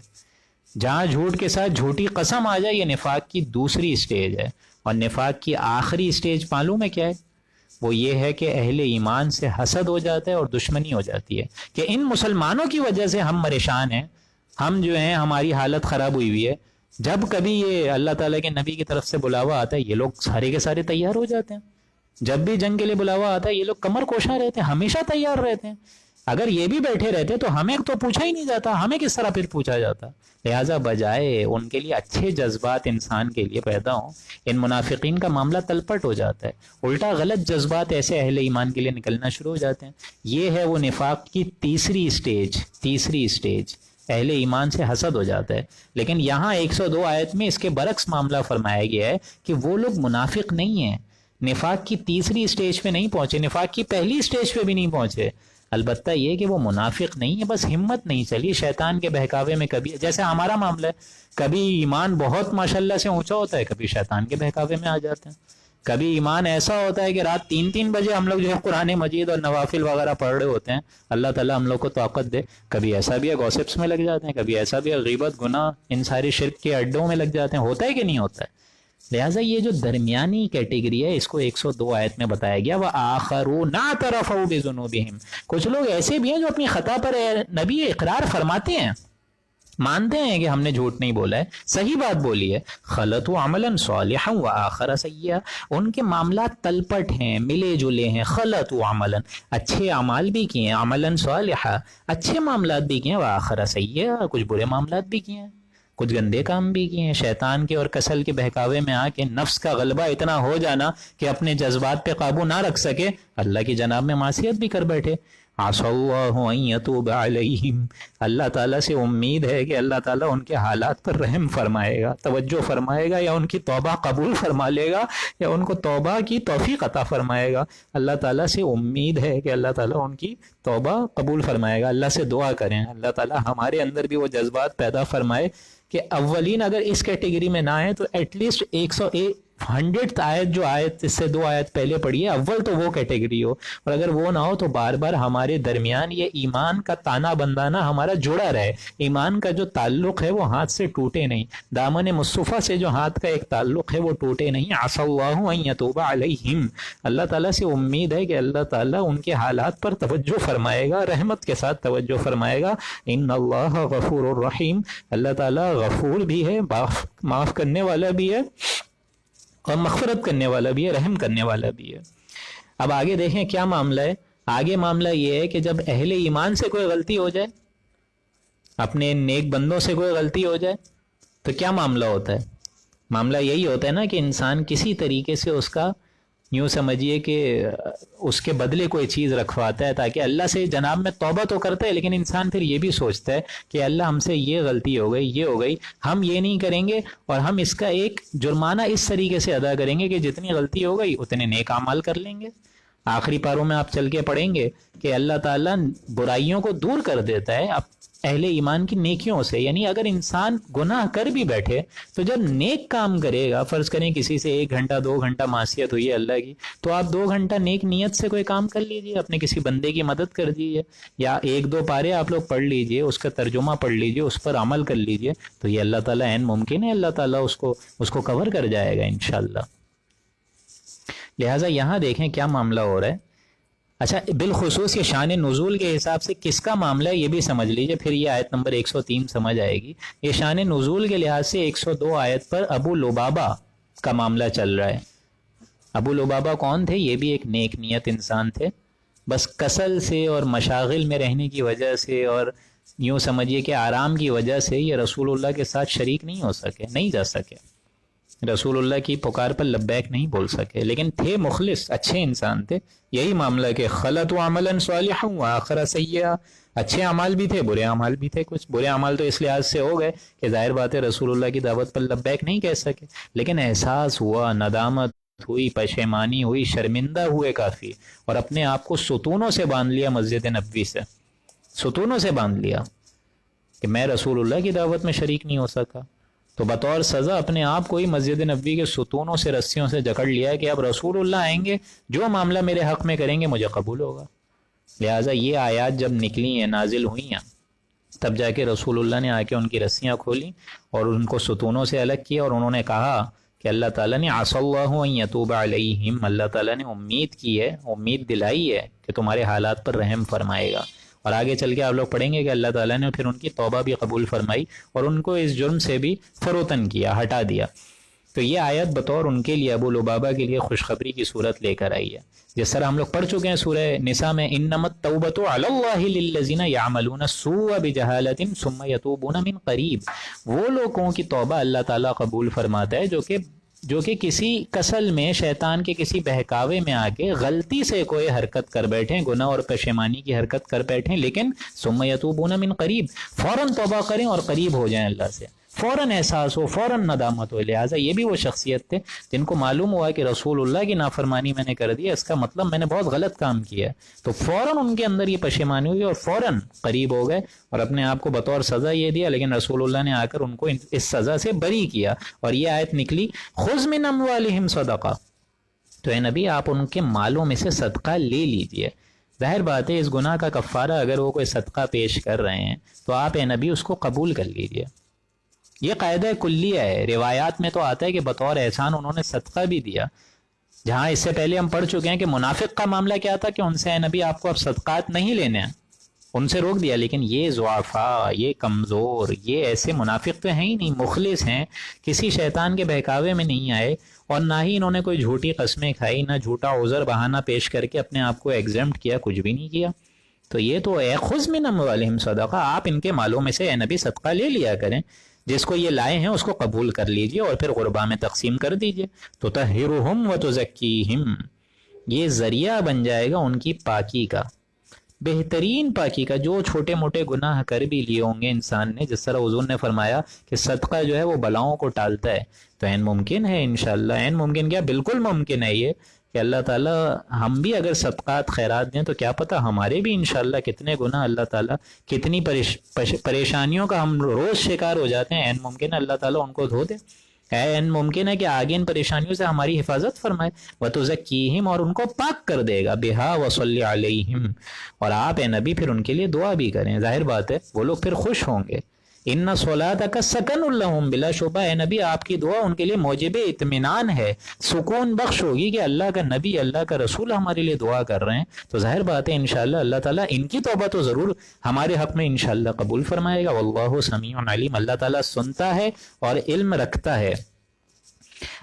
[SPEAKER 1] جہاں جھوٹ کے ساتھ جھوٹی قسم آ جائے، یہ نفاق کی دوسری سٹیج ہے۔ اور نفاق کی آخری سٹیج معلوم ہے کیا ہے؟ وہ یہ ہے کہ اہل ایمان سے حسد ہو جاتا ہے اور دشمنی ہو جاتی ہے کہ ان مسلمانوں کی وجہ سے ہم پریشان ہیں، ہم جو ہیں ہماری حالت خراب ہوئی ہوئی ہے۔ جب کبھی یہ اللہ تعالیٰ کے نبی کی طرف سے بلاوا آتا ہے، یہ لوگ سارے کے سارے تیار ہو جاتے ہیں، جب بھی جنگ کے لیے بلاوا آتا ہے یہ لوگ کمر کوشاں رہتے ہیں, ہمیشہ تیار رہتے ہیں. اگر یہ بھی بیٹھے رہتے تو ہمیں تو پوچھا ہی نہیں جاتا, ہمیں کس طرح پھر پوچھا جاتا. لہٰذا بجائے ان کے لیے اچھے جذبات انسان کے لیے پیدا ہوں, ان منافقین کا معاملہ تلپٹ ہو جاتا ہے, الٹا غلط جذبات ایسے اہل ایمان کے لیے نکلنا شروع ہو جاتے ہیں. یہ ہے وہ نفاق کی تیسری سٹیج, اہل ایمان سے حسد ہو جاتا ہے. لیکن یہاں 102 آیت میں اس کے برعکس معاملہ فرمایا گیا ہے کہ وہ لوگ منافق نہیں ہیں, نفاق کی تیسری سٹیج پہ نہیں پہنچے, نفاق کی پہلی سٹیج پہ بھی نہیں پہنچے. البتہ یہ کہ وہ منافق نہیں ہے, بس ہمت نہیں چلی شیطان کے بہکاوے میں. کبھی جیسے ہمارا معاملہ ہے, کبھی ایمان بہت ماشاءاللہ سے اونچا ہوتا ہے, کبھی شیطان کے بہکاوے میں آ جاتے ہیں. کبھی ایمان ایسا ہوتا ہے کہ رات 3 بجے ہم لوگ جو ہے قرآن مجید اور نوافل وغیرہ پڑھ رہے ہوتے ہیں, اللہ تعالیٰ ہم لوگ کو طاقت دے. کبھی ایسا بھی ہے گوسپس میں لگ جاتے ہیں, کبھی ایسا بھی ہے غیبت گناہ ان ساری شرک کے اڈوں میں لگ جاتے ہیں. ہوتا ہے کہ نہیں ہوتا ہے؟ لہٰذا یہ جو درمیانی کیٹیگری ہے اس کو 102 آیت میں بتایا گیا. وَآخَرُونَ اعْتَرَفُوا بِذُنُوبِهِمْ, کچھ لوگ ایسے بھی ہیں جو اپنی خطا پر نبی اقرار فرماتے ہیں, مانتے ہیں کہ ہم نے جھوٹ نہیں بولا ہے, صحیح بات بولی ہے. خَلَطُوا عَمَلًا صَالِحًا وَآخَرَ سَيِّئًا, ان کے معاملات تلپٹ ہیں, ملے جلے ہیں. خَلَطُوا عَمَلًا, اچھے اعمال بھی کیے ہیں, عملاً صالحا, اچھے معاملات بھی کیے ہیں, وآخَرَ سَيِّئًا, کچھ برے معاملات بھی کیے ہیں, کچھ گندے کام بھی کیے ہیں. شیطان کے اور کسل کے بہکاوے میں آ کے نفس کا غلبہ اتنا ہو جانا کہ اپنے جذبات پہ قابو نہ رکھ سکے, اللہ کی جناب میں معصیت بھی کر بیٹھے. عَسَى اللَّهُ أَن يَتُوبَ عَلَيْهِمْ, اللہ تعالیٰ سے امید ہے کہ اللہ تعالیٰ ان کے حالات پر رحم فرمائے گا, توجہ فرمائے گا, یا ان کی توبہ قبول فرما لے گا, یا ان کو توبہ کی توفیق عطا فرمائے گا. اللہ تعالیٰ سے امید ہے کہ اللہ تعالیٰ ان کی توبہ قبول فرمائے گا. اللہ سے دعا کریں اللہ تعالیٰ ہمارے اندر بھی وہ جذبات پیدا فرمائے کہ اولین اگر اس کیٹیگری میں نہ آئے تو ایٹ لیسٹ 100 آیت جو آیت اس سے 2 آیت پہلے پڑھی ہے اول تو وہ کیٹیگری ہو, اور اگر وہ نہ ہو تو بار بار ہمارے درمیان یہ ایمان کا تانا بندانا ہمارا جڑا رہے, ایمان کا جو تعلق ہے وہ ہاتھ سے ٹوٹے نہیں, دامن مصطفیٰ سے جو ہاتھ کا ایک تعلق ہے وہ ٹوٹے نہیں. عَسَى اللَّهُ أَن يَتُوبَ عَلَيْهِمْ, اللہ تعالیٰ سے امید ہے کہ اللہ تعالیٰ ان کے حالات پر توجہ فرمائے گا, رحمت کے ساتھ توجہ فرمائے گا. ان اللہ غفور الرحیم, اللہ تعالیٰ غفور بھی ہے, معاف کرنے والا بھی ہے, اور مغفرت کرنے والا بھی ہے, رحم کرنے والا بھی ہے. اب آگے دیکھیں کیا معاملہ ہے. آگے معاملہ یہ ہے کہ جب اہل ایمان سے کوئی غلطی ہو جائے, اپنے نیک بندوں سے کوئی غلطی ہو جائے, تو کیا معاملہ ہوتا ہے. معاملہ یہی ہوتا ہے نا کہ انسان کسی طریقے سے اس کا یوں سمجھیے کہ اس کے بدلے کوئی چیز رکھواتا ہے, تاکہ اللہ سے جناب میں توبہ تو کرتا ہے, لیکن انسان پھر یہ بھی سوچتا ہے کہ اللہ ہم سے یہ غلطی ہو گئی, یہ ہو گئی, ہم یہ نہیں کریں گے, اور ہم اس کا ایک جرمانہ اس طریقے سے ادا کریں گے کہ جتنی غلطی ہو گئی اتنے نیک اعمال کر لیں گے. آخری پاروں میں آپ چل کے پڑھیں گے کہ اللہ تعالیٰ برائیوں کو دور کر دیتا ہے اہل ایمان کی نیکیوں سے. یعنی اگر انسان گناہ کر بھی بیٹھے تو جب نیک کام کرے گا, فرض کریں کسی سے 1 گھنٹہ 2 گھنٹہ معصیت ہوئی ہے اللہ کی, تو آپ 2 گھنٹہ نیک نیت سے کوئی کام کر لیجئے, اپنے کسی بندے کی مدد کر دیجئے, یا 1-2 پارے آپ لوگ پڑھ لیجئے, اس کا ترجمہ پڑھ لیجئے, اس پر عمل کر لیجئے, تو یہ اللہ تعالیٰ عین ممکن ہے اللہ تعالیٰ اس کو کور کر جائے گا انشاءاللہ. لہٰذا یہاں دیکھیں کیا معاملہ ہو رہا ہے. اچھا, بالخصوص یہ شان نزول کے حساب سے کس کا معاملہ ہے یہ بھی سمجھ لیجئے, پھر یہ آیت نمبر 103 سمجھ آئے گی. یہ شان نزول کے لحاظ سے 102 آیت پر ابو لبابہ کا معاملہ چل رہا ہے. ابو لبابہ کون تھے؟ یہ بھی ایک نیک نیت انسان تھے, بس کسل سے اور مشاغل میں رہنے کی وجہ سے اور یوں سمجھیے کہ آرام کی وجہ سے یہ رسول اللہ کے ساتھ شریک نہیں ہو سکے, نہیں جا سکے, رسول اللہ کی پکار پر لبیک نہیں بول سکے, لیکن تھے مخلص, اچھے انسان تھے. یہی معاملہ کہ خَلَطُوا عَمَلًا صَالِحًا وَآخَرَ سَيِّئًا, اچھے اعمال بھی تھے, برے اعمال بھی تھے. کچھ برے اعمال تو اس لحاظ سے ہو گئے کہ ظاہر بات ہے رسول اللہ کی دعوت پر لبیک نہیں کہہ سکے, لیکن احساس ہوا, ندامت ہوئی, پشیمانی ہوئی, شرمندہ ہوئے کافی, اور اپنے آپ کو ستونوں سے باندھ لیا, مسجد نبوی سے ستونوں سے باندھ لیا کہ میں رسول اللہ کی دعوت میں شریک نہیں ہو سکا. تو بطور سزا اپنے آپ کو ہی مسجد نبوی کے ستونوں سے رسیوں سے جکڑ لیا ہے کہ اب رسول اللہ آئیں گے, جو معاملہ میرے حق میں کریں گے مجھے قبول ہوگا. لہٰذا یہ آیات جب نکلی ہیں, نازل ہوئی ہیں, تب جا کے رسول اللہ نے آ کے ان کی رسیاں کھولیں اور ان کو ستونوں سے الگ کیا, اور انہوں نے کہا کہ اللہ تعالیٰ نے عَسَى اللَّهُ أَن يَتُوبَ عَلَيْهِمْ, اللہ تعالیٰ نے امید کی ہے, امید دلائی ہے کہ تمہارے حالات پر رحم فرمائے گا. اور آگے چل کے آپ لوگ پڑھیں گے کہ اللہ تعالیٰ نے پھر ان کی توبہ بھی قبول فرمائی اور ان کو اس جرم سے بھی فروتن کیا, ہٹا دیا. تو یہ آیت بطور ان کے لیے ابو لبابہ کے لیے خوشخبری کی صورت لے کر آئی ہے. جس طرح ہم لوگ پڑھ چکے ہیں سورہ نساء میں انما التوبۃ علی اللہ للذین یعملون السوء بجہالۃ ثم یتوبون من قریب. وہ لوگوں کی توبہ اللہ تعالیٰ قبول فرماتا ہے جو کہ کسی کسل میں شیطان کے کسی بہکاوے میں آ کے غلطی سے کوئی حرکت کر بیٹھیں، گناہ اور پشیمانی کی حرکت کر بیٹھیں، لیکن ثم یتوبون من قریب، فوراً توبہ کریں اور قریب ہو جائیں اللہ سے، فوراً احساس ہو، فوراً ندامت ہو. لہٰذا یہ بھی وہ شخصیت تھے جن کو معلوم ہوا کہ رسول اللہ کی نافرمانی میں نے کر دی، اس کا مطلب میں نے بہت غلط کام کیا ہے، تو فوراً ان کے اندر یہ پشیمانی ہوئی اور فوراً قریب ہو گئے اور اپنے آپ کو بطور سزا یہ دیا. لیکن رسول اللہ نے آ کر ان کو اس سزا سے بری کیا اور یہ آیت نکلی خذ من اموالہم صدقہ. تو اے نبی آپ ان کے مالوں میں سے صدقہ لے لیجئے. ظاہر بات ہے اس گناہ کا کفارہ اگر وہ کوئی صدقہ پیش کر رہے ہیں تو آپ اے نبی اس کو قبول کر لیجئے. یہ قاعدہ کلیہ ہے. روایات میں تو آتا ہے کہ بطور احسان انہوں نے صدقہ بھی دیا، جہاں اس سے پہلے ہم پڑھ چکے ہیں کہ منافق کا معاملہ کیا تھا کہ ان سے اے نبی آپ کو اب صدقات نہیں لینے ہیں، ان سے روک دیا. لیکن یہ ضعفاء، یہ کمزور، یہ ایسے منافق تو ہیں ہی نہیں، مخلص ہیں، کسی شیطان کے بہکاوے میں نہیں آئے اور نہ ہی انہوں نے کوئی جھوٹی قسمیں کھائی، نہ جھوٹا عذر بہانہ پیش کر کے اپنے آپ کو ایگزمپٹ کیا، کچھ بھی نہیں کیا. تو یہ تو اے خذ من اموالہم صدقہ، آپ ان کے مالوں میں سے اے نبی صدقہ لے لیا کریں، جس کو یہ لائے ہیں اس کو قبول کر لیجئے اور پھر غربا میں تقسیم کر دیجئے. تو تطہرہم وتزکیہم، یہ ذریعہ بن جائے گا ان کی پاکی کا، بہترین پاکی کا. جو چھوٹے موٹے گناہ کر بھی لیے ہوں گے انسان نے، جس طرح حضور نے فرمایا کہ صدقہ جو ہے وہ بلاؤں کو ٹالتا ہے، تو عین ممکن ہے انشاءاللہ، عین ممکن کیا بالکل ممکن ہے یہ کہ اللہ تعالیٰ ہم بھی اگر صدقات خیرات دیں تو کیا پتہ ہمارے بھی انشاءاللہ کتنے گناہ اللہ تعالیٰ، کتنی پریشانیوں کا ہم روز شکار ہو جاتے ہیں، عین ممکن ہے اللہ تعالیٰ ان کو دھو دے، عین ممکن ہے کہ آگے ان پریشانیوں سے ہماری حفاظت فرمائے. وَتُزَكِّيهِمْ، اور ان کو پاک کر دے گا، بِهَا وَصَلِّ عَلَيْهِمْ، اور آپ اے نبی پھر ان کے لیے دعا بھی کریں. ظاہر بات ہے وہ لوگ پھر خوش ہوں گے. ان صلاتک سکن لہم، بلا شبہ اے نبی آپ کی دعا ان کے لیے موجب اطمینان ہے، سکون بخش ہوگی کہ اللہ کا نبی، اللہ کا رسول ہمارے لیے دعا کر رہے ہیں. تو ظاہر بات ہے انشاءاللہ اللہ تعالیٰ ان کی توبہ تو ضرور ہمارے حق میں انشاءاللہ قبول فرمائے گا. واللہ سمیع علیم، اللہ تعالیٰ سنتا ہے اور علم رکھتا ہے.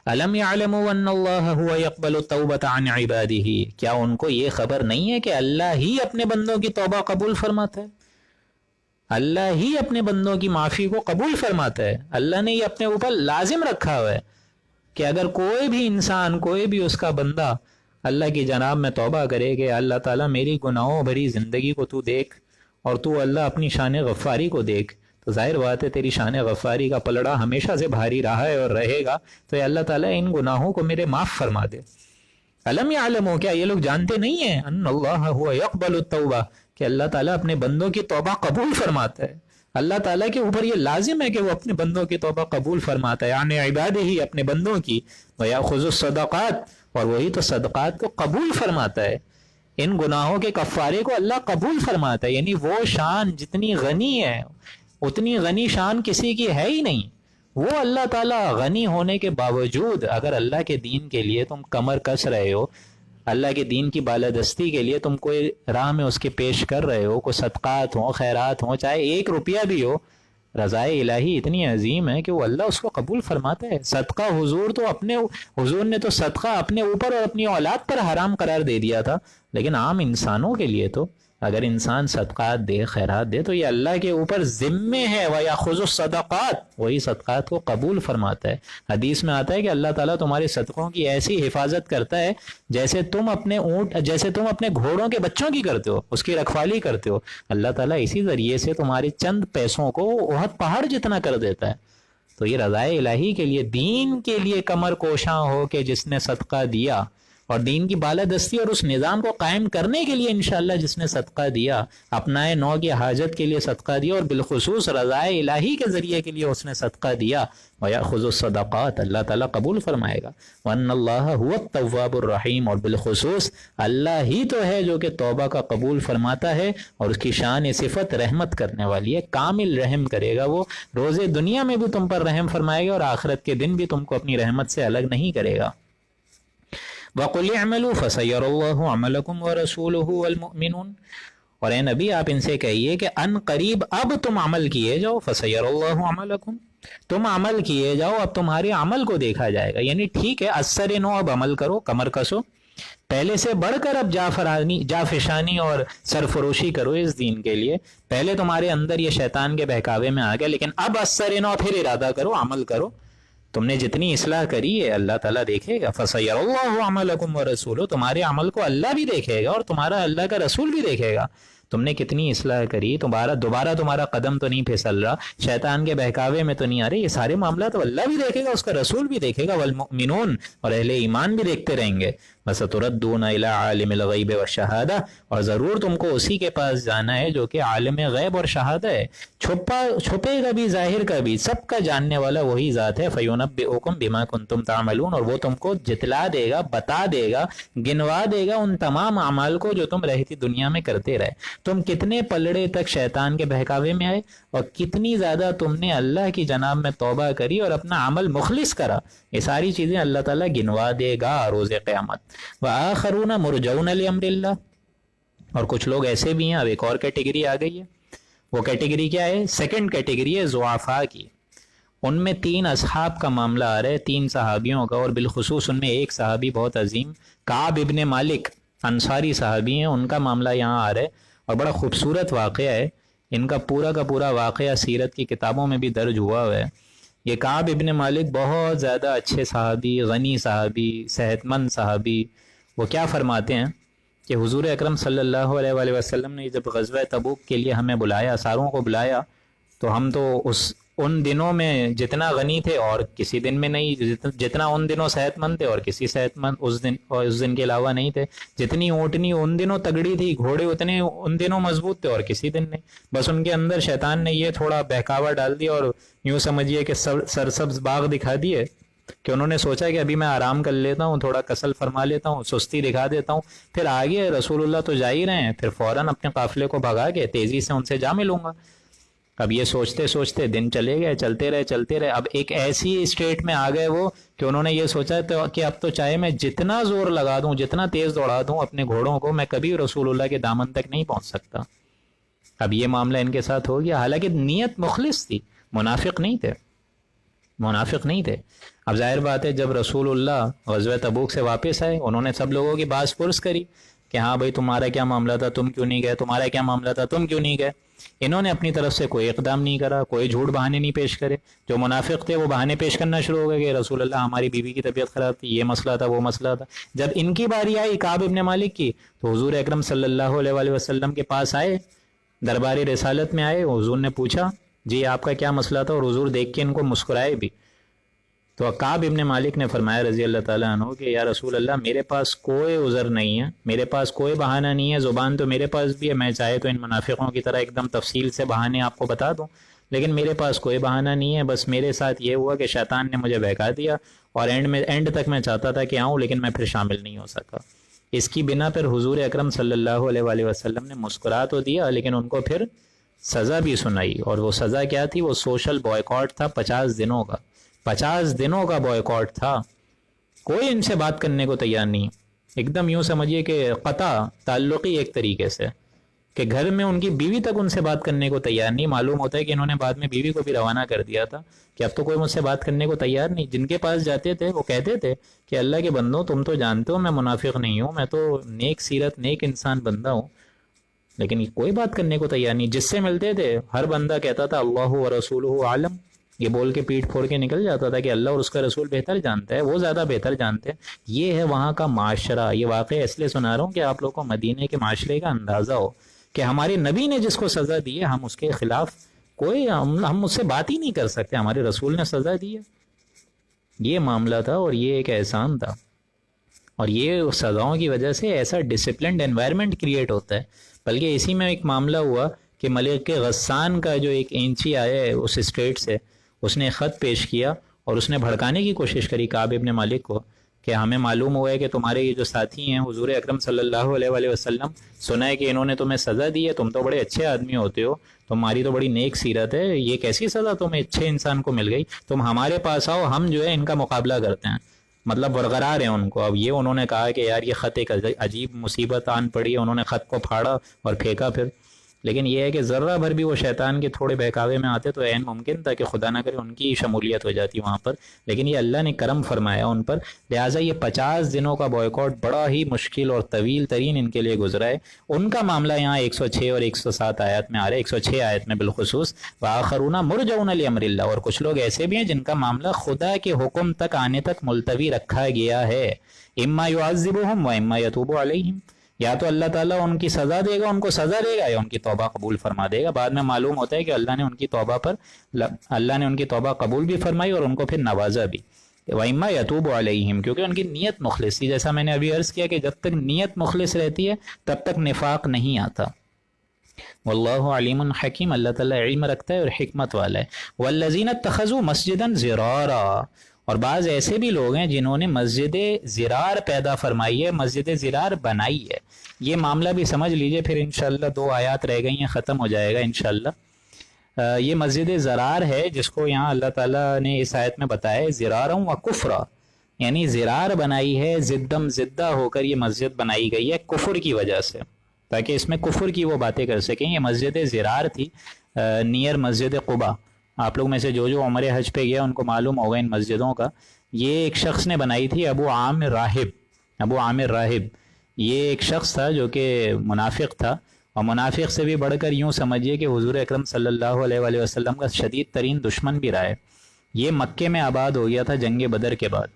[SPEAKER 1] الم یعلموا ان اللہ هو يقبل التوبۃ عن عبادہ، کیا ان کو یہ خبر نہیں ہے کہ اللہ ہی اپنے بندوں کی توبہ قبول فرماتا ہے، اللہ ہی اپنے بندوں کی معافی کو قبول فرماتا ہے. اللہ نے یہ اپنے اوپر لازم رکھا ہوا ہے کہ اگر کوئی بھی انسان، کوئی بھی اس کا بندہ اللہ کی جناب میں توبہ کرے کہ اللہ تعالیٰ میری گناہوں بھری زندگی کو تو دیکھ اور تو اللہ اپنی شان غفاری کو دیکھ، تو ظاہر بات ہے تیری شان غفاری کا پلڑا ہمیشہ سے بھاری رہا ہے اور رہے گا، تو اے اللہ تعالیٰ ان گناہوں کو میرے معاف فرما دے. الم یعلموا، کیا یہ لوگ جانتے نہیں ہیں، ان اللہ هو يقبل التوبہ، کہ اللہ تعالیٰ اپنے بندوں کی توبہ قبول فرماتا ہے. اللہ تعالیٰ کے اوپر یہ لازم ہے کہ وہ اپنے بندوں کی توبہ قبول فرماتا ہے، یعنی عبادہ ہی اپنے بندوں کی، وَيَأْخُذُ الصَّدَقَاتِ، اور وہی تو صدقات کو قبول فرماتا ہے. ان گناہوں کے کفارے کو اللہ قبول فرماتا ہے. یعنی وہ شان جتنی غنی ہے اتنی غنی شان کسی کی ہے ہی نہیں. وہ اللہ تعالیٰ غنی ہونے کے باوجود اگر اللہ کے دین کے لیے تم کمر کس رہے ہو، اللہ کے دین کی بالادستی کے لیے تم کوئی راہ میں اس کے پیش کر رہے ہو، کوئی صدقات ہوں، خیرات ہوں، چاہے 1 روپیہ بھی ہو، رضائے الہی اتنی عظیم ہے کہ وہ اللہ اس کو قبول فرماتا ہے. صدقہ حضور نے تو صدقہ اپنے اوپر اور اپنی اولاد پر حرام قرار دے دیا تھا، لیکن عام انسانوں کے لیے تو اگر انسان صدقات دے، خیرات دے، تو یہ اللہ کے اوپر ذمہ ہے. وَيَأْخُذُ الصَّدَقَاتِ، وہی صدقات کو قبول فرماتا ہے. حدیث میں آتا ہے کہ اللہ تعالیٰ تمہارے صدقوں کی ایسی حفاظت کرتا ہے جیسے تم اپنے گھوڑوں کے بچوں کی کرتے ہو، اس کی رکھوالی کرتے ہو. اللہ تعالیٰ اسی ذریعے سے تمہارے چند پیسوں کو احد پہاڑ جتنا کر دیتا ہے. تو یہ رضائے الہی کے لیے، دین کے لیے کمر کوشاں ہو کے جس نے صدقہ دیا، اور دین کی بالادستی اور اس نظام کو قائم کرنے کے لیے انشاءاللہ جس نے صدقہ دیا، اپنائے نو کی حاجت کے لیے صدقہ دیا، اور بالخصوص رضائے الہی کے ذریعے کے لیے اس نے صدقہ دیا، وَيَأْخُذُ الصَّدَقَاتِ، اللہ تعالیٰ قبول فرمائے گا. وَأَنَّ اللَّهَ هُوَ التَّوَّابُ الرَّحِيمُ، اور بالخصوص اللہ ہی تو ہے جو کہ توبہ کا قبول فرماتا ہے، اور اس کی شان صفت رحمت کرنے والی ہے. کامل رحم کرے گا وہ، روز دنیا میں بھی تم پر رحم فرمائے گا اور آخرت کے دن بھی تم کو اپنی رحمت سے الگ نہیں کرے گا. وَقُلْ اعْمَلُوا فَسَيَرَى اللَّهُ عَمَلَكُمْ وَرَسُولُهُ وَالْمُؤْمِنُونَ، اور اے نبی آپ ان سے کہیے کہ ان قریب اب تم عمل کیے جاؤ. فَسَيَرَى اللَّهُ عَمَلَكُمْ، تم عمل کیے جاؤ، اب تمہارے عمل کو دیکھا جائے گا. یعنی ٹھیک ہے اثر نو اب عمل کرو، کمر کسو، پہلے سے بڑھ کر اب جافشانی اور سرفروشی کرو اس دین کے لیے. پہلے تمہارے اندر یہ شیطان کے بہکاوے میں آ گیا، لیکن اب اثر نو پھر ارادہ کرو، عمل کرو. تم نے جتنی اصلاح کری ہے اللہ تعالیٰ دیکھے گا. فَسَيَرَ اللَّهُ عَمَلَكُمْ وَرَسُولُهُ، تمہارے عمل کو اللہ بھی دیکھے گا اور تمہارا اللہ کا رسول بھی دیکھے گا. تم نے کتنی اصلاح کری، دوبارہ تمہارا قدم تو نہیں پھسل رہا، شیطان کے بہکاوے میں تو نہیں آ رہے. یہ سارے معاملات تو اللہ بھی دیکھے گا، اس کا رسول بھی دیکھے گا، والمؤمنون، اور اہل ایمان بھی دیکھتے رہیں گے. وَسَتُرَدُّونَ إِلَىٰ عَالِمِ الْغَيْبِ وَالشَّهَادَةِ، اور ضرور تم کو اسی کے پاس جانا ہے جو کہ عالم غیب اور شہادہ ہے، چھپے کا بھی ظاہر کا بھی، سب کا جاننے والا وہی ذات ہے. فَيُنَبِّئُكُم بِمَا كُنتُمْ تَعْمَلُونَ، اور وہ تم کو جتلا دے گا، بتا دے گا، گنوا دے گا ان تمام اعمال کو جو تم رہتی دنیا میں کرتے رہے. تم کتنے پلڑے تک شیطان کے بہکاوے میں آئے اور کتنی زیادہ تم نے اللہ کی جناب میں توبہ کری اور اپنا عمل مخلص کرا، یہ ساری چیزیں اللہ تعالیٰ گنوا دے گا روز قیامت. وَآخَرُونَ مُرْجَوْنَ لِأَمْرِ اللَّهِ، اور کچھ لوگ ایسے بھی ہیں، اب ایک اور کیٹیگری آ گئی ہے. وہ کیٹیگری کیا ہے؟ سیکنڈ کیٹیگری ہے ضعفاء کی. ان میں 3 اصحاب کا معاملہ آ رہا ہے، 3 صحابیوں کا، اور بالخصوص ان میں ایک صحابی بہت عظیم کعب ابن مالک انصاری صحابی ہیں، ان کا معاملہ یہاں آ رہا ہے. اور بڑا خوبصورت واقعہ ہے، ان کا پورا واقعہ سیرت کی کتابوں میں بھی درج ہوا ہے. یہ کعب ابن مالک بہت زیادہ اچھے صحابی، غنی صحابی، صحت مند صحابی. وہ کیا فرماتے ہیں کہ حضور اکرم صلی اللہ علیہ وآلہ وسلم نے جب غزوہ تبوک کے لیے ہمیں بلایا، ساروں کو بلایا، تو ہم تو ان دنوں میں جتنا غنی تھے اور کسی دن میں نہیں، جتنا ان دنوں صحت مند تھے اور کسی صحت مند اس دن کے علاوہ نہیں تھے. جتنی اونٹنی ان دنوں تگڑی تھی، گھوڑے اتنے ان دنوں مضبوط تھے اور کسی دن نہیں. بس ان کے اندر شیطان نے یہ تھوڑا بہکاوا ڈال دیا اور یوں سمجھیے کہ سرسبز باغ دکھا دیے، کہ انہوں نے سوچا کہ ابھی میں آرام کر لیتا ہوں، تھوڑا کسل فرما لیتا ہوں، سستی دکھا دیتا ہوں، پھر آگے رسول اللہ تو جا ہی رہے ہیں، پھر فوراً اپنے قافلے کو بھگا کے تیزی سے ان سے جا ملوں گا. اب یہ سوچتے دن چلے گئے، چلتے رہے. اب ایک ایسی اسٹیٹ میں آ گئے وہ کہ انہوں نے یہ سوچا کہ اب تو چاہے میں جتنا زور لگا دوں، جتنا تیز دوڑا دوں اپنے گھوڑوں کو، میں کبھی رسول اللہ کے دامن تک نہیں پہنچ سکتا. اب یہ معاملہ ان کے ساتھ ہو گیا، حالانکہ نیت مخلص تھی، منافق نہیں تھے. اب ظاہر بات ہے جب رسول اللہ غزوہ تبوک سے واپس آئے، انہوں نے سب لوگوں کی باز پرس کری کہ ہاں بھائی تمہارا کیا معاملہ تھا، تم کیوں نہیں گئے، تمہارا کیا معاملہ تھا، تم کیوں نہیں گئے. انہوں نے اپنی طرف سے کوئی اقدام نہیں کرا، کوئی جھوٹ بہانے نہیں پیش کرے. جو منافق تھے وہ بہانے پیش کرنا شروع ہو گئے کہ رسول اللہ ہماری بیوی کی طبیعت خراب تھی، یہ مسئلہ تھا، وہ مسئلہ تھا. جب ان کی باری آئی کعب ابن مالک کی، تو حضور اکرم صلی اللہ علیہ وآلہ وسلم کے پاس آئے، دربار رسالت میں آئے. حضور نے پوچھا جی آپ کا کیا مسئلہ تھا، اور حضور دیکھ کے ان کو مسکرائے بھی. تو کعب ابن مالک نے فرمایا رضی اللہ تعالیٰ عنہ کہ یا رسول اللہ میرے پاس کوئی عذر نہیں ہے، میرے پاس کوئی بہانہ نہیں ہے، زبان تو میرے پاس بھی ہے، میں چاہے تو ان منافقوں کی طرح ایک دم تفصیل سے بہانے آپ کو بتا دوں، لیکن میرے پاس کوئی بہانہ نہیں ہے. بس میرے ساتھ یہ ہوا کہ شیطان نے مجھے بہکا دیا، اور اینڈ تک میں چاہتا تھا کہ آؤں، لیکن میں پھر شامل نہیں ہو سکا. اس کی بنا پر حضور اکرم صلی اللہ علیہ وآلہ وسلم نے مسکرا تو دیا، لیکن ان کو پھر سزا بھی سنائی. اور وہ سزا کیا تھی؟ وہ سوشل بوائیکاٹ تھا 50 دنوں کا. 50 دنوں کا بوائیکاٹ تھا. کوئی ان سے بات کرنے کو تیار نہیں، ایک دم یوں سمجھیے کہ قطع تعلقی ایک طریقے سے، کہ گھر میں ان کی بیوی تک ان سے بات کرنے کو تیار نہیں. معلوم ہوتا ہے کہ انہوں نے بعد میں بیوی کو بھی روانہ کر دیا تھا کہ اب تو کوئی مجھ سے بات کرنے کو تیار نہیں. جن کے پاس جاتے تھے وہ کہتے تھے کہ اللہ کے بندوں تم تو جانتے ہو میں منافق نہیں ہوں، میں تو نیک سیرت نیک انسان بندہ ہوں، لیکن کوئی بات کرنے کو تیار نہیں. جس سے ملتے تھے ہر بندہ کہتا تھا اللہ و رسولہ عالم، یہ بول کے پیٹ پھوڑ کے نکل جاتا تھا کہ اللہ اور اس کا رسول بہتر جانتا ہے، وہ زیادہ بہتر جانتے ہیں. یہ ہے وہاں کا معاشرہ. یہ واقعہ اس لیے سنا رہا ہوں کہ آپ لوگوں کو مدینے کے معاشرے کا اندازہ ہو کہ ہمارے نبی نے جس کو سزا دی ہے ہم اس کے خلاف ہم اس سے بات ہی نہیں کر سکتے. ہمارے رسول نے سزا دی ہے، یہ معاملہ تھا اور یہ ایک احسان تھا. اور یہ سزاؤں کی وجہ سے ایسا ڈسپلنڈ انوائرمنٹ کریٹ ہوتا ہے. بلکہ اسی میں ایک معاملہ ہوا کہ ملک غسان کا جو ایک اینچی آیا ہے اس اسٹیٹ سے، اس نے خط پیش کیا اور اس نے بھڑکانے کی کوشش کری کعب ابن مالک کو کہ ہمیں معلوم ہوا ہے کہ تمہارے یہ جو ساتھی ہیں حضور اکرم صلی اللہ علیہ وآلہ وسلم، سنا ہے کہ انہوں نے تمہیں سزا دی ہے، تم تو بڑے اچھے آدمی ہوتے ہو، تمہاری تو بڑی نیک سیرت ہے، یہ کیسی سزا تمہیں اچھے انسان کو مل گئی، تم ہمارے پاس آؤ، ہم جو ہے ان کا مقابلہ کرتے ہیں. مطلب برقرار ہیں ان کو. اب یہ انہوں نے کہا کہ یار یہ خط ایک عجیب مصیبت آن پڑی ہے. انہوں نے خط کو پھاڑا اور پھینکا. پھر لیکن یہ ہے کہ ذرہ بھر بھی وہ شیطان کے تھوڑے بہکاوے میں آتے تو عین ممکن تھا کہ خدا نہ کرے ان کی شمولیت ہو جاتی وہاں پر، لیکن یہ اللہ نے کرم فرمایا ان پر، لہٰذا یہ 50 دنوں کا بوائیکاٹ بڑا ہی مشکل اور طویل ترین ان کے لیے گزرا ہے۔ ان کا معاملہ یہاں 106 اور 107 آیات میں آ رہا ہے، 106 آیت میں بالخصوص، وآخرون مرجون لامر اللہ، اور کچھ لوگ ایسے بھی ہیں جن کا معاملہ خدا کے حکم تک آنے تک ملتوی رکھا گیا ہے، اما یعذبہم و اما یتوب علیہم، یا تو اللہ تعالیٰ ان کی سزا دے گا، ان کو سزا دے گا، یا ان کی توبہ قبول فرما دے گا۔ بعد میں معلوم ہوتا ہے کہ اللہ نے ان کی توبہ پر اللہ نے ان کی توبہ قبول بھی فرمائی اور ان کو پھر نوازا بھی۔ وَإِمَّا يَتُوبُ عَلَيْهِمْ، کیونکہ ان کی نیت مخلص تھی، جیسا میں نے ابھی عرض کیا کہ جب تک نیت مخلص رہتی ہے تب تک نفاق نہیں آتا۔ واللہ علیم حکیم، اللہ تعالیٰ علم رکھتا ہے اور حکمت والا ہے۔ والذین اتخذوا مسجدا ضرارا، اور بعض ایسے بھی لوگ ہیں جنہوں نے مسجد زرار پیدا فرمائی ہے، مسجد زرار بنائی ہے۔ یہ معاملہ بھی سمجھ لیجئے، پھر انشاءاللہ 2 آیات رہ گئی ہیں، ختم ہو جائے گا انشاءاللہ۔ یہ مسجد زرار ہے جس کو یہاں اللہ تعالیٰ نے اس آیت میں بتایا ہے زرارا و کفرا، یعنی زرار بنائی ہے، زدم زدہ ہو کر یہ مسجد بنائی گئی ہے کفر کی وجہ سے، تاکہ اس میں کفر کی وہ باتیں کر سکیں۔ یہ مسجد زرار تھی نیئر مسجد قباء، آپ لوگ میں سے جو عمرہ حج پہ گیا ان کو معلوم ہوگا ان مسجدوں کا۔ یہ ایک شخص نے بنائی تھی، ابو عامر راہب، یہ ایک شخص تھا جو کہ منافق تھا، اور منافق سے بھی بڑھ کر یوں سمجھیے کہ حضور اکرم صلی اللہ علیہ وآلہ وسلم کا شدید ترین دشمن بھی رہا ہے۔ یہ مکے میں آباد ہو گیا تھا جنگ بدر کے بعد،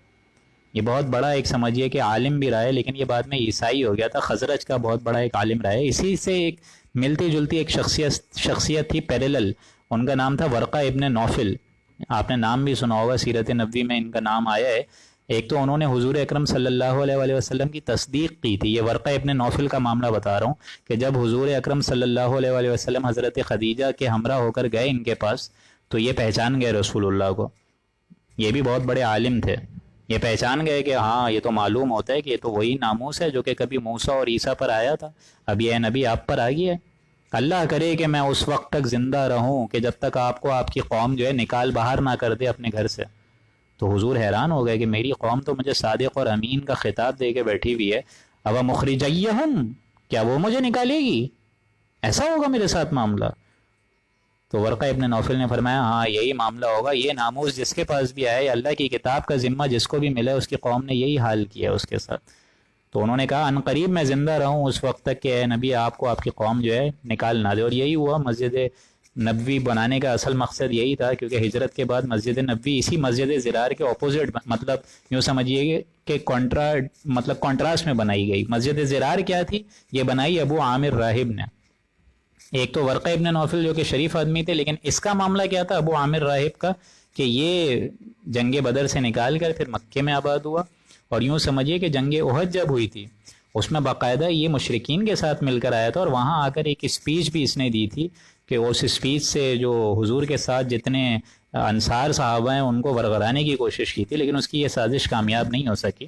[SPEAKER 1] یہ بہت بڑا ایک سمجھیے کہ عالم بھی رہا ہے، لیکن یہ بعد میں عیسائی ہو گیا تھا، خزرج کا بہت بڑا ایک عالم رہا ہے۔ اسی سے ایک ملتی جلتی ایک شخصیت تھی پیرلل، ان کا نام تھا ورقہ ابن نوفل، آپ نے نام بھی سنا ہوگا، سیرت نبوی میں ان کا نام آیا ہے۔ ایک تو انہوں نے حضور اکرم صلی اللہ علیہ وآلہ وسلم کی تصدیق کی تھی، یہ ورقہ ابن نوفل کا معاملہ بتا رہا ہوں، کہ جب حضور اکرم صلی اللہ علیہ وآلہ وسلم حضرت خدیجہ کے ہمراہ ہو کر گئے ان کے پاس، تو یہ پہچان گئے رسول اللہ کو، یہ بھی بہت بڑے عالم تھے، یہ پہچان گئے کہ ہاں یہ تو معلوم ہوتا ہے کہ یہ تو وہی ناموس ہے جو کہ کبھی موسیٰ اور عیسیٰ پر آیا تھا، اب یہ نبی آپ پر آ گیا ہے۔ اللہ کرے کہ میں اس وقت تک زندہ رہوں کہ جب تک آپ کو آپ کی قوم جو ہے نکال باہر نہ کر دے اپنے گھر سے۔ تو حضور حیران ہو گئے کہ میری قوم تو مجھے صادق اور امین کا خطاب دے کے بیٹھی ہوئی ہے، اب مخرجیہم، کیا وہ مجھے نکالے گی؟ ایسا ہوگا میرے ساتھ معاملہ؟ تو ورقہ ابن نوفل نے فرمایا ہاں یہی معاملہ ہوگا، یہ ناموس جس کے پاس بھی آئے، اللہ کی کتاب کا ذمہ جس کو بھی ملا ہے، اس کی قوم نے یہی حال کیا اس کے ساتھ۔ تو انہوں نے کہا ان قریب میں زندہ رہوں اس وقت تک کہ اے نبی آپ کو آپ کی قوم جو ہے نکال نہ دے، اور یہی ہوا۔ مسجد نبوی بنانے کا اصل مقصد یہی تھا، کیونکہ ہجرت کے بعد مسجد نبوی اسی مسجد زرار کے اپوزٹ، مطلب یوں سمجھیے کہ کانٹراسٹ میں بنائی گئی۔ مسجد زرار کیا تھی؟ یہ بنائی ابو عامر راہب نے، ایک تو ورقہ ابن نوفل جو کہ شریف آدمی تھے، لیکن اس کا معاملہ کیا تھا ابو عامر راہب کا، کہ یہ جنگ بدر سے نکال کر پھر مکے میں آباد ہوا، اور یوں سمجھیے کہ جنگ احد جب ہوئی تھی اس میں باقاعدہ یہ مشرکین کے ساتھ مل کر آیا تھا، اور وہاں آ کر ایک اسپیچ بھی اس نے دی تھی کہ اس اسپیچ سے جو حضور کے ساتھ جتنے انصار صحابہ ہیں ان کو ورغلانے کی کوشش کی تھی، لیکن اس کی یہ سازش کامیاب نہیں ہو سکی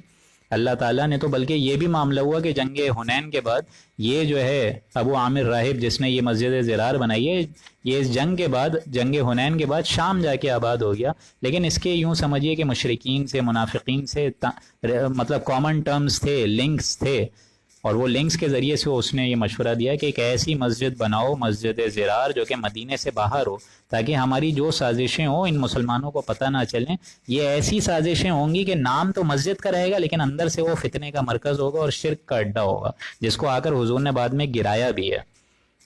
[SPEAKER 1] اللہ تعالیٰ نے۔ تو بلکہ یہ بھی معاملہ ہوا کہ جنگ حنین کے بعد یہ جو ہے ابو عامر راہب جس نے یہ مسجد زرار بنائی ہے، یہ اس جنگ کے بعد، جنگ حنین کے بعد شام جا کے آباد ہو گیا، لیکن اس کے یوں سمجھیے کہ مشرکین سے، منافقین سے مطلب کامن ٹرمز تھے، لنکس تھے، اور وہ لنکس کے ذریعے سے اس نے یہ مشورہ دیا کہ ایک ایسی مسجد بناؤ، مسجد زرار، جو کہ مدینے سے باہر ہو، تاکہ ہماری جو سازشیں ہوں ان مسلمانوں کو پتہ نہ چلیں۔ یہ ایسی سازشیں ہوں گی کہ نام تو مسجد کا رہے گا لیکن اندر سے وہ فتنے کا مرکز ہوگا اور شرک کا اڈا ہوگا، جس کو آ کر حضور نے بعد میں گرایا بھی ہے۔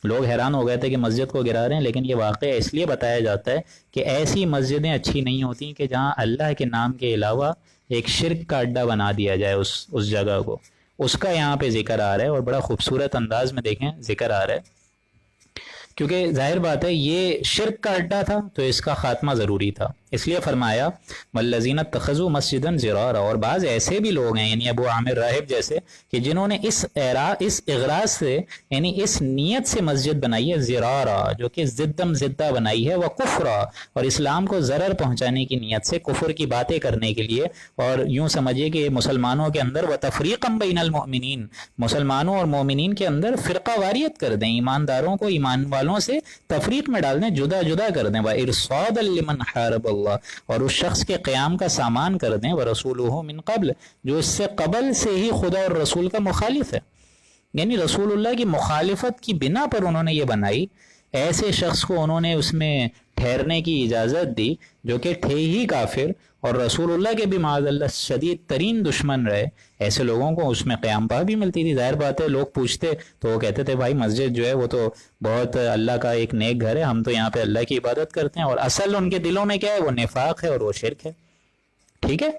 [SPEAKER 1] لوگ حیران ہو گئے تھے کہ مسجد کو گرا رہے ہیں، لیکن یہ واقعہ اس لیے بتایا جاتا ہے کہ ایسی مسجدیں اچھی نہیں ہوتی کہ جہاں اللہ کے نام کے علاوہ ایک شرک کا اڈا بنا دیا جائے اس جگہ کو، اس کا یہاں پہ ذکر آ رہا ہے، اور بڑا خوبصورت انداز میں دیکھیں ذکر آ رہا ہے، کیونکہ ظاہر بات ہے یہ شرک کا اڈا تھا تو اس کا خاتمہ ضروری تھا، اس لیے فرمایا والذین اتخذوا مسجدا زرارا، اور بعض ایسے بھی لوگ ہیں یعنی ابو عامر راہب جیسے کہ جنہوں نے اس اغراض سے یعنی اس نیت سے مسجد بنائی ہے زرارا، جو کہ زدم زدہ بنائی ہے، وکفرا، اور اسلام کو ضرر پہنچانے کی نیت سے، کفر کی باتیں کرنے کے لیے، اور یوں سمجھیے کہ مسلمانوں کے اندر وتفریقا بین المؤمنین، مسلمانوں اور مومنین کے اندر فرقہ واریت کر دیں، ایمانداروں کو ایمان والوں سے تفریق میں ڈال دیں، جدا جدا کر دیں، وارصادا لمن حارب اللہ، اور اس شخص کے قیام کا سامان کر دیں، ورسولہ من قبل، جو اس سے قبل سے ہی خدا اور رسول کا مخالف ہے۔ یعنی رسول اللہ کی مخالفت کی بنا پر انہوں نے یہ بنائی. ایسے شخص کو انہوں نے اس میں ٹھہرنے کی اجازت دی جو کہ تھے ہی کافر اور رسول اللہ کے بھی معاذ اللہ شدید ترین دشمن رہے. ایسے لوگوں کو اس میں قیام پا بھی ملتی تھی. ظاہر بات ہے لوگ پوچھتے تو وہ کہتے تھے بھائی مسجد جو ہے وہ تو بہت اللہ کا ایک نیک گھر ہے, ہم تو یہاں پہ اللہ کی عبادت کرتے ہیں. اور اصل ان کے دلوں میں کیا ہے, وہ نفاق ہے اور وہ شرک ہے. ٹھیک ہے,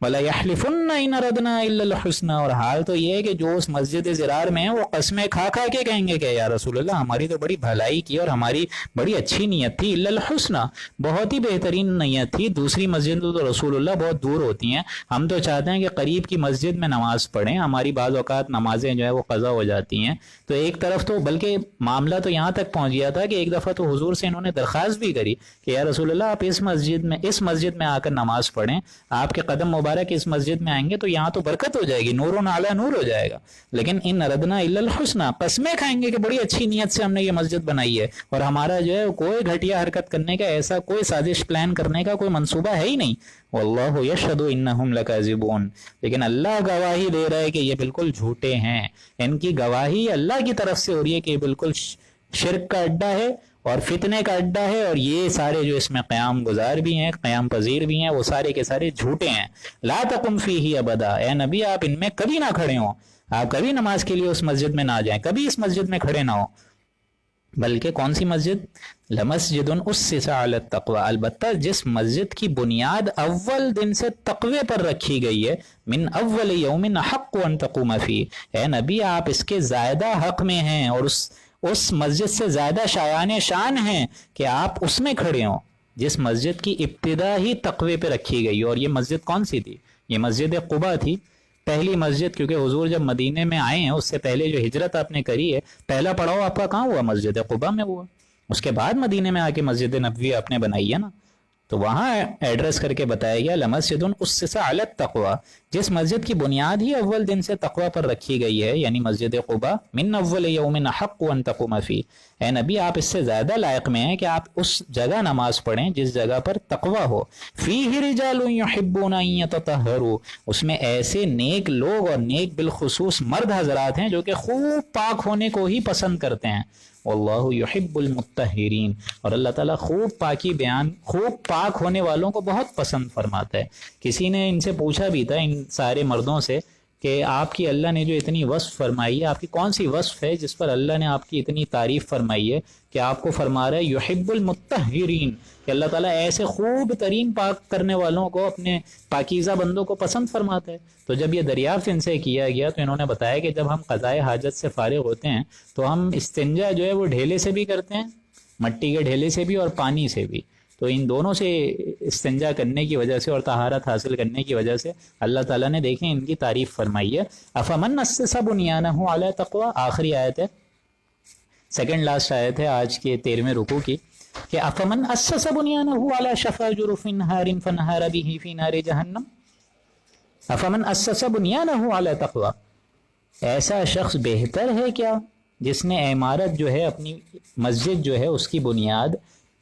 [SPEAKER 1] وَلَا يَحْلِفُنَّ إِنْ أَرَدْنَا إِلَّا الْحُسْنَى. اور حال تو یہ ہے کہ جو اس مسجد زرار میں ہیں وہ قسمیں کھا کھا کے کہیں گے کہ یا رسول اللہ ہماری تو بڑی بھلائی کی اور ہماری بڑی اچھی نیت تھی. إِلَّا الْحُسْنَى, بہت ہی بہترین نیت تھی. دوسری مسجد تو رسول اللہ بہت دور ہوتی ہیں, ہم تو چاہتے ہیں کہ قریب کی مسجد میں نماز پڑھیں. ہماری بعض اوقات نمازیں جو ہے وہ قضا ہو جاتی ہیں. تو ایک طرف تو بلکہ معاملہ تو یہاں تک پہنچ گیا تھا کہ ایک دفعہ تو حضور سے انہوں نے درخواست بھی کری کہ یا رسول اللہ آپ اس مسجد میں آ کر نماز پڑھیں, آپ کے قدم مبارک اس مسجد میں آئیں گے تو یہاں تو برکت ہو جائے گی, نور علی نور ہو جائے گا. لیکن ان اردنا الا الحسنى, قسمیں کھائیں گے کہ بڑی اچھی نیت سے ہم نے یہ مسجد بنائی ہے اور ہمارا جو ہے کوئی گھٹیا حرکت کرنے کا, ایسا کوئی سازش پلان کرنے کا کوئی منصوبہ ہے ہی نہیں. واللہ یشہد انہم لکاذبون, لیکن اللہ گواہی دے رہا ہے کہ یہ بالکل جھوٹے ہیں. ان کی گواہی اللہ کی طرف سے ہو رہی ہے کہ یہ بالکل شرک کا اڈا ہے اور فتنے کا اڈا ہے, اور یہ سارے جو اس میں قیام گزار بھی ہیں, قیام پذیر بھی ہیں, وہ سارے کے سارے جھوٹے ہیں. لا تقم فیہ ابدا, اے نبی آپ ان میں کبھی نہ کھڑے ہوں, آپ کبھی نماز کے لیے اس مسجد میں نہ جائیں, کبھی اس مسجد میں کھڑے نہ ہوں. بلکہ کون سی مسجد, لمسجد اسس علی التقوی, البتہ جس مسجد کی بنیاد اول دن سے تقوی پر رکھی گئی ہے, من اول یوم حق ان تقوم فیہ, اے نبی آپ اس کے زیادہ حق میں ہیں اور اس مسجد سے زیادہ شایان شان ہیں کہ آپ اس میں کھڑے ہوں جس مسجد کی ابتدا ہی تقوی پہ رکھی گئی. اور یہ مسجد کون سی تھی, یہ مسجد قباء تھی, پہلی مسجد. کیونکہ حضور جب مدینے میں آئے ہیں اس سے پہلے جو ہجرت آپ نے کری ہے, پہلا پڑاؤ آپ کا کہاں ہوا, مسجد قباء میں ہوا. اس کے بعد مدینے میں آ کے مسجد نبوی آپ نے بنائی ہے نا, تو وہاں ایڈریس کر کے بتایا گیا لمسجد اسس علی التقوی, جس مسجد کی بنیاد ہی اول دن سے تقوی پر رکھی گئی ہے, یعنی مسجد قباء, من اول یوم حق ان تقوم فیہ. اے نبی آپ اس سے زیادہ لائق میں ہیں کہ آپ اس جگہ نماز پڑھیں جس جگہ پر تقوی ہو. فیہ رجال یحبون ان یتطہروا, اس میں ایسے نیک لوگ اور نیک بالخصوص مرد حضرات ہیں جو کہ خوب پاک ہونے کو ہی پسند کرتے ہیں. واللہ یحب المطہرین, اور اللہ تعالیٰ خوب پاک ہونے والوں کو بہت پسند فرماتا ہے. کسی نے ان سے پوچھا بھی تھا, ان سارے مردوں سے, کہ آپ کی اللہ نے جو اتنی وصف فرمائی ہے, آپ کی کون سی وصف ہے جس پر اللہ نے آپ کی اتنی تعریف فرمائی ہے کہ آپ کو فرما رہا ہے یحب المطہرین, کہ اللہ تعالیٰ ایسے خوب ترین پاک کرنے والوں کو, اپنے پاکیزہ بندوں کو پسند فرماتا ہے. تو جب یہ دریافت ان سے کیا گیا تو انہوں نے بتایا کہ جب ہم قضائے حاجت سے فارغ ہوتے ہیں تو ہم استنجا جو ہے وہ ڈھیلے سے بھی کرتے ہیں, مٹی کے ڈھیلے سے بھی اور پانی سے بھی. تو ان دونوں سے استنجا کرنے کی وجہ سے اور طہارت حاصل کرنے کی وجہ سے اللہ تعالیٰ نے دیکھیں ان کی تعریف فرمائی ہے. افمن اسس بنیانہ علی تقوی, آخری آیت ہے, سیکنڈ لاسٹ آیت ہے آج کے 13ویں رکوع کی, کہ افمن اسس بنیانہ علی شفا جرف نہار فنہار بہ فی نار جہنم. افمن اسس بنیانہ علی تقوی, ایسا شخص بہتر ہے کیا جس نے عمارت جو ہے, اپنی مسجد جو ہے, اس کی بنیاد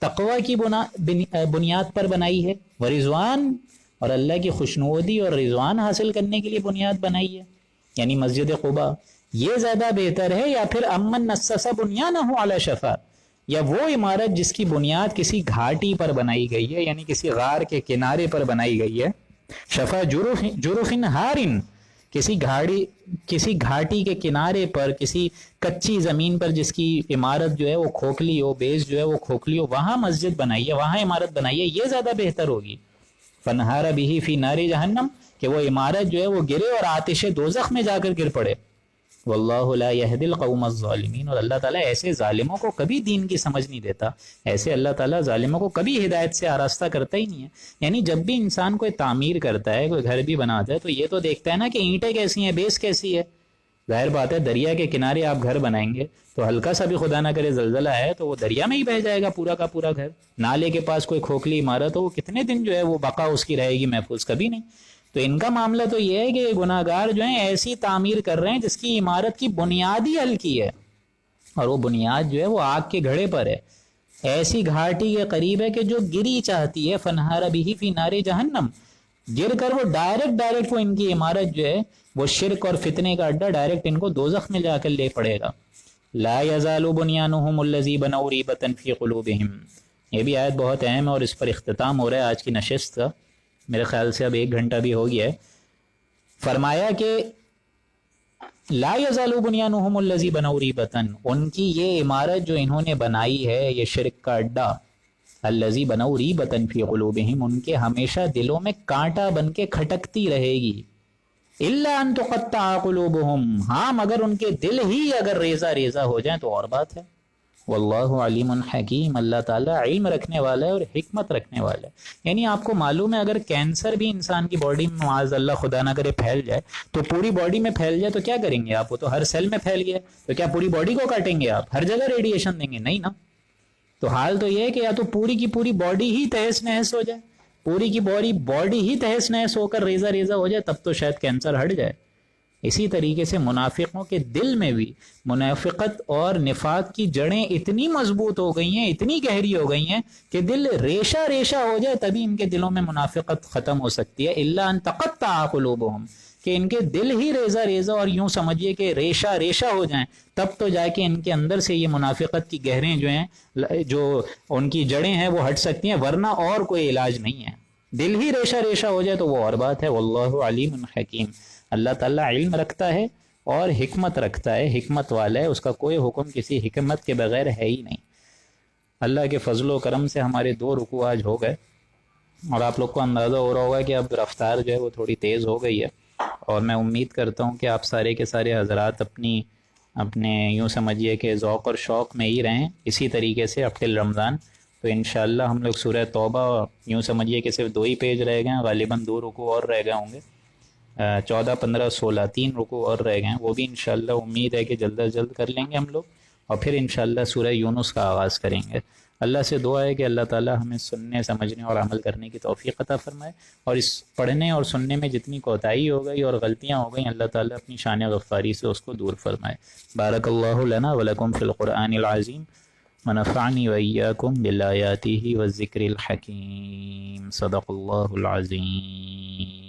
[SPEAKER 1] تقوی کی بنیاد پر بنائی ہے, ورضوان, اور اللہ کی خوشنودی اور رضوان حاصل کرنے کے لیے بنیاد بنائی ہے, یعنی مسجد قباء. یہ زیادہ بہتر ہے یا پھر امن اسس بنیانہ علی شفا, یا وہ عمارت جس کی بنیاد کسی گھاٹی پر بنائی گئی ہے, یعنی کسی غار کے کنارے پر بنائی گئی ہے, شفا جرف ہارن, کسی گھاٹی کے کنارے پر, کسی کچی زمین پر جس کی عمارت جو ہے وہ کھوکھلی ہو, بیس جو ہے وہ کھوکھلی ہو, وہاں مسجد بنائی ہے, وہاں عمارت بنائی ہے, یہ زیادہ بہتر ہوگی. فنہار بہ فی نار جہنم, کہ وہ عمارت جو ہے وہ گرے اور آتش دوزخ میں جا کر گر پڑے. واللہ لا یہدی القوم الظالمین, اور اللہ تعالیٰ ایسے ظالموں کو کبھی دین کی سمجھ نہیں دیتا, ایسے اللہ تعالیٰ ظالموں کو کبھی ہدایت سے آراستہ کرتا ہی نہیں ہے. یعنی جب بھی انسان کوئی تعمیر کرتا ہے, کوئی گھر بھی بناتا ہے, تو یہ تو دیکھتا ہے نا کہ اینٹیں کیسی ہیں, بیس کیسی ہے. ظاہر بات ہے دریا کے کنارے آپ گھر بنائیں گے تو ہلکا سا بھی خدا نہ کرے زلزلہ ہے تو وہ دریا میں ہی بہہ جائے گا پورا کا پورا گھر. نالے کے پاس کوئی کھوکھلی عمارت ہو, وہ کتنے دن جو ہے وہ بقا اس کی رہے گی محفوظ, کبھی نہیں. تو ان کا معاملہ تو یہ ہے کہ گناہ گار جو ہیں ایسی تعمیر کر رہے ہیں جس کی عمارت کی بنیاد ہی ہلکی ہے, اور وہ بنیاد جو ہے وہ آگ کے گھڑے پر ہے, ایسی گھاٹی کے قریب ہے کہ جو گری چاہتی ہے. فنہار بہ فی نار جہنم, گر کر وہ ڈائریکٹ وہ ان کی عمارت جو ہے وہ شرک اور فتنے کا اڈا ڈائریکٹ ان کو دوزخ میں جا کر لے پڑے گا. لا یزال بنیانہم الذی بنوا ریبۃ فی قلوبہم. یہ بھی آیت بہت اہم ہے اور اس پر اختتام ہو رہا ہے آج کی نشست کا. میرے خیال سے اب 1 گھنٹہ بھی ہو گیا ہے. فرمایا کہ لا یزال بنیانہم الذی بنوا ریبۃ، ان کی یہ عمارت جو انہوں نے بنائی ہے یہ شرک کا اڈا، الذی بنوا ریبۃ فی قلوبہم، ان کے ہمیشہ دلوں میں کانٹا بن کے کھٹکتی رہے گی. الا ان تقطع قلوبہم، ہاں مگر ان کے دل ہی اگر ریزہ ریزہ ہو جائیں تو اور بات ہے. واللہ علیم حکیم، اللہ تعالیٰ علم رکھنے والا ہے اور حکمت رکھنے والا ہے. یعنی آپ کو معلوم ہے اگر کینسر بھی انسان کی باڈی میں معاذ اللہ خدا نہ کرے پھیل جائے تو پوری باڈی میں پھیل جائے تو کیا کریں گے آپ؟ وہ تو ہر سیل میں پھیل گیا تو کیا پوری باڈی کو کاٹیں گے آپ؟ ہر جگہ ریڈیشن دیں گے؟ نہیں نا. تو حال تو یہ ہے کہ یا تو پوری کی پوری باڈی ہی تہس نہس ہو جائے، پوری کی باڈی ہی تہس نہس ہو کر ریزہ ریزہ ہو جائے، تب تو شاید کینسر ہٹ جائے. اسی طریقے سے منافقوں کے دل میں بھی منافقت اور نفاق کی جڑیں اتنی مضبوط ہو گئی ہیں، اتنی گہری ہو گئی ہیں کہ دل ریشہ ریشہ ہو جائے تبھی ان کے دلوں میں منافقت ختم ہو سکتی ہے. الا ان تقطع قلوبہم، کہ ان کے دل ہی ریزہ ریزہ اور یوں سمجھیے کہ ریشہ ریشہ ہو جائیں تب تو جا کے ان کے اندر سے یہ منافقت کی گہریں جو ہیں، جو ان کی جڑیں ہیں وہ ہٹ سکتی ہیں، ورنہ اور کوئی علاج نہیں ہے. دل ہی ریشہ ریشہ ہو جائے تو وہ اور بات ہے. واللہ علیم حکیم، اللہ تعالیٰ علم رکھتا ہے اور حکمت رکھتا ہے، حکمت والا ہے، اس کا کوئی حکم کسی حکمت کے بغیر ہے ہی نہیں. اللہ کے فضل و کرم سے ہمارے 2 رکوع آج ہو گئے اور آپ لوگ کو اندازہ ہو رہا ہوگا کہ اب رفتار جو ہے وہ تھوڑی تیز ہو گئی ہے. اور میں امید کرتا ہوں کہ آپ سارے کے سارے حضرات اپنے یوں سمجھیے کہ ذوق اور شوق میں ہی رہیں اسی طریقے سے اب ٹل رمضان. تو انشاءاللہ ہم لوگ سورہ توبہ یوں سمجھیے کہ صرف 2 ہی پیج رہ گئے ہیں، غالباً 2 رکوع اور رہ گئے ہوں گے، 14 15 16 3 رکوع اور رہ گئے ہیں. وہ بھی انشاءاللہ امید ہے کہ جلد از جلد کر لیں گے ہم لوگ اور پھر انشاءاللہ سورہ یونس کا آغاز کریں گے. اللہ سے دعا ہے کہ اللہ تعالی ہمیں سننے سمجھنے اور عمل کرنے کی توفیق عطا فرمائے، اور اس پڑھنے اور سننے میں جتنی کوتاہی ہو گئی اور غلطیاں ہو گئیں اللہ تعالی اپنی شان غفاری سے اس کو دور فرمائے. بارک اللہ لنا ولکم فی القرآن العظیم ونفعنی وإیاکم بالآیاتہ والذکر الحکیم. صدق اللہ العظیم.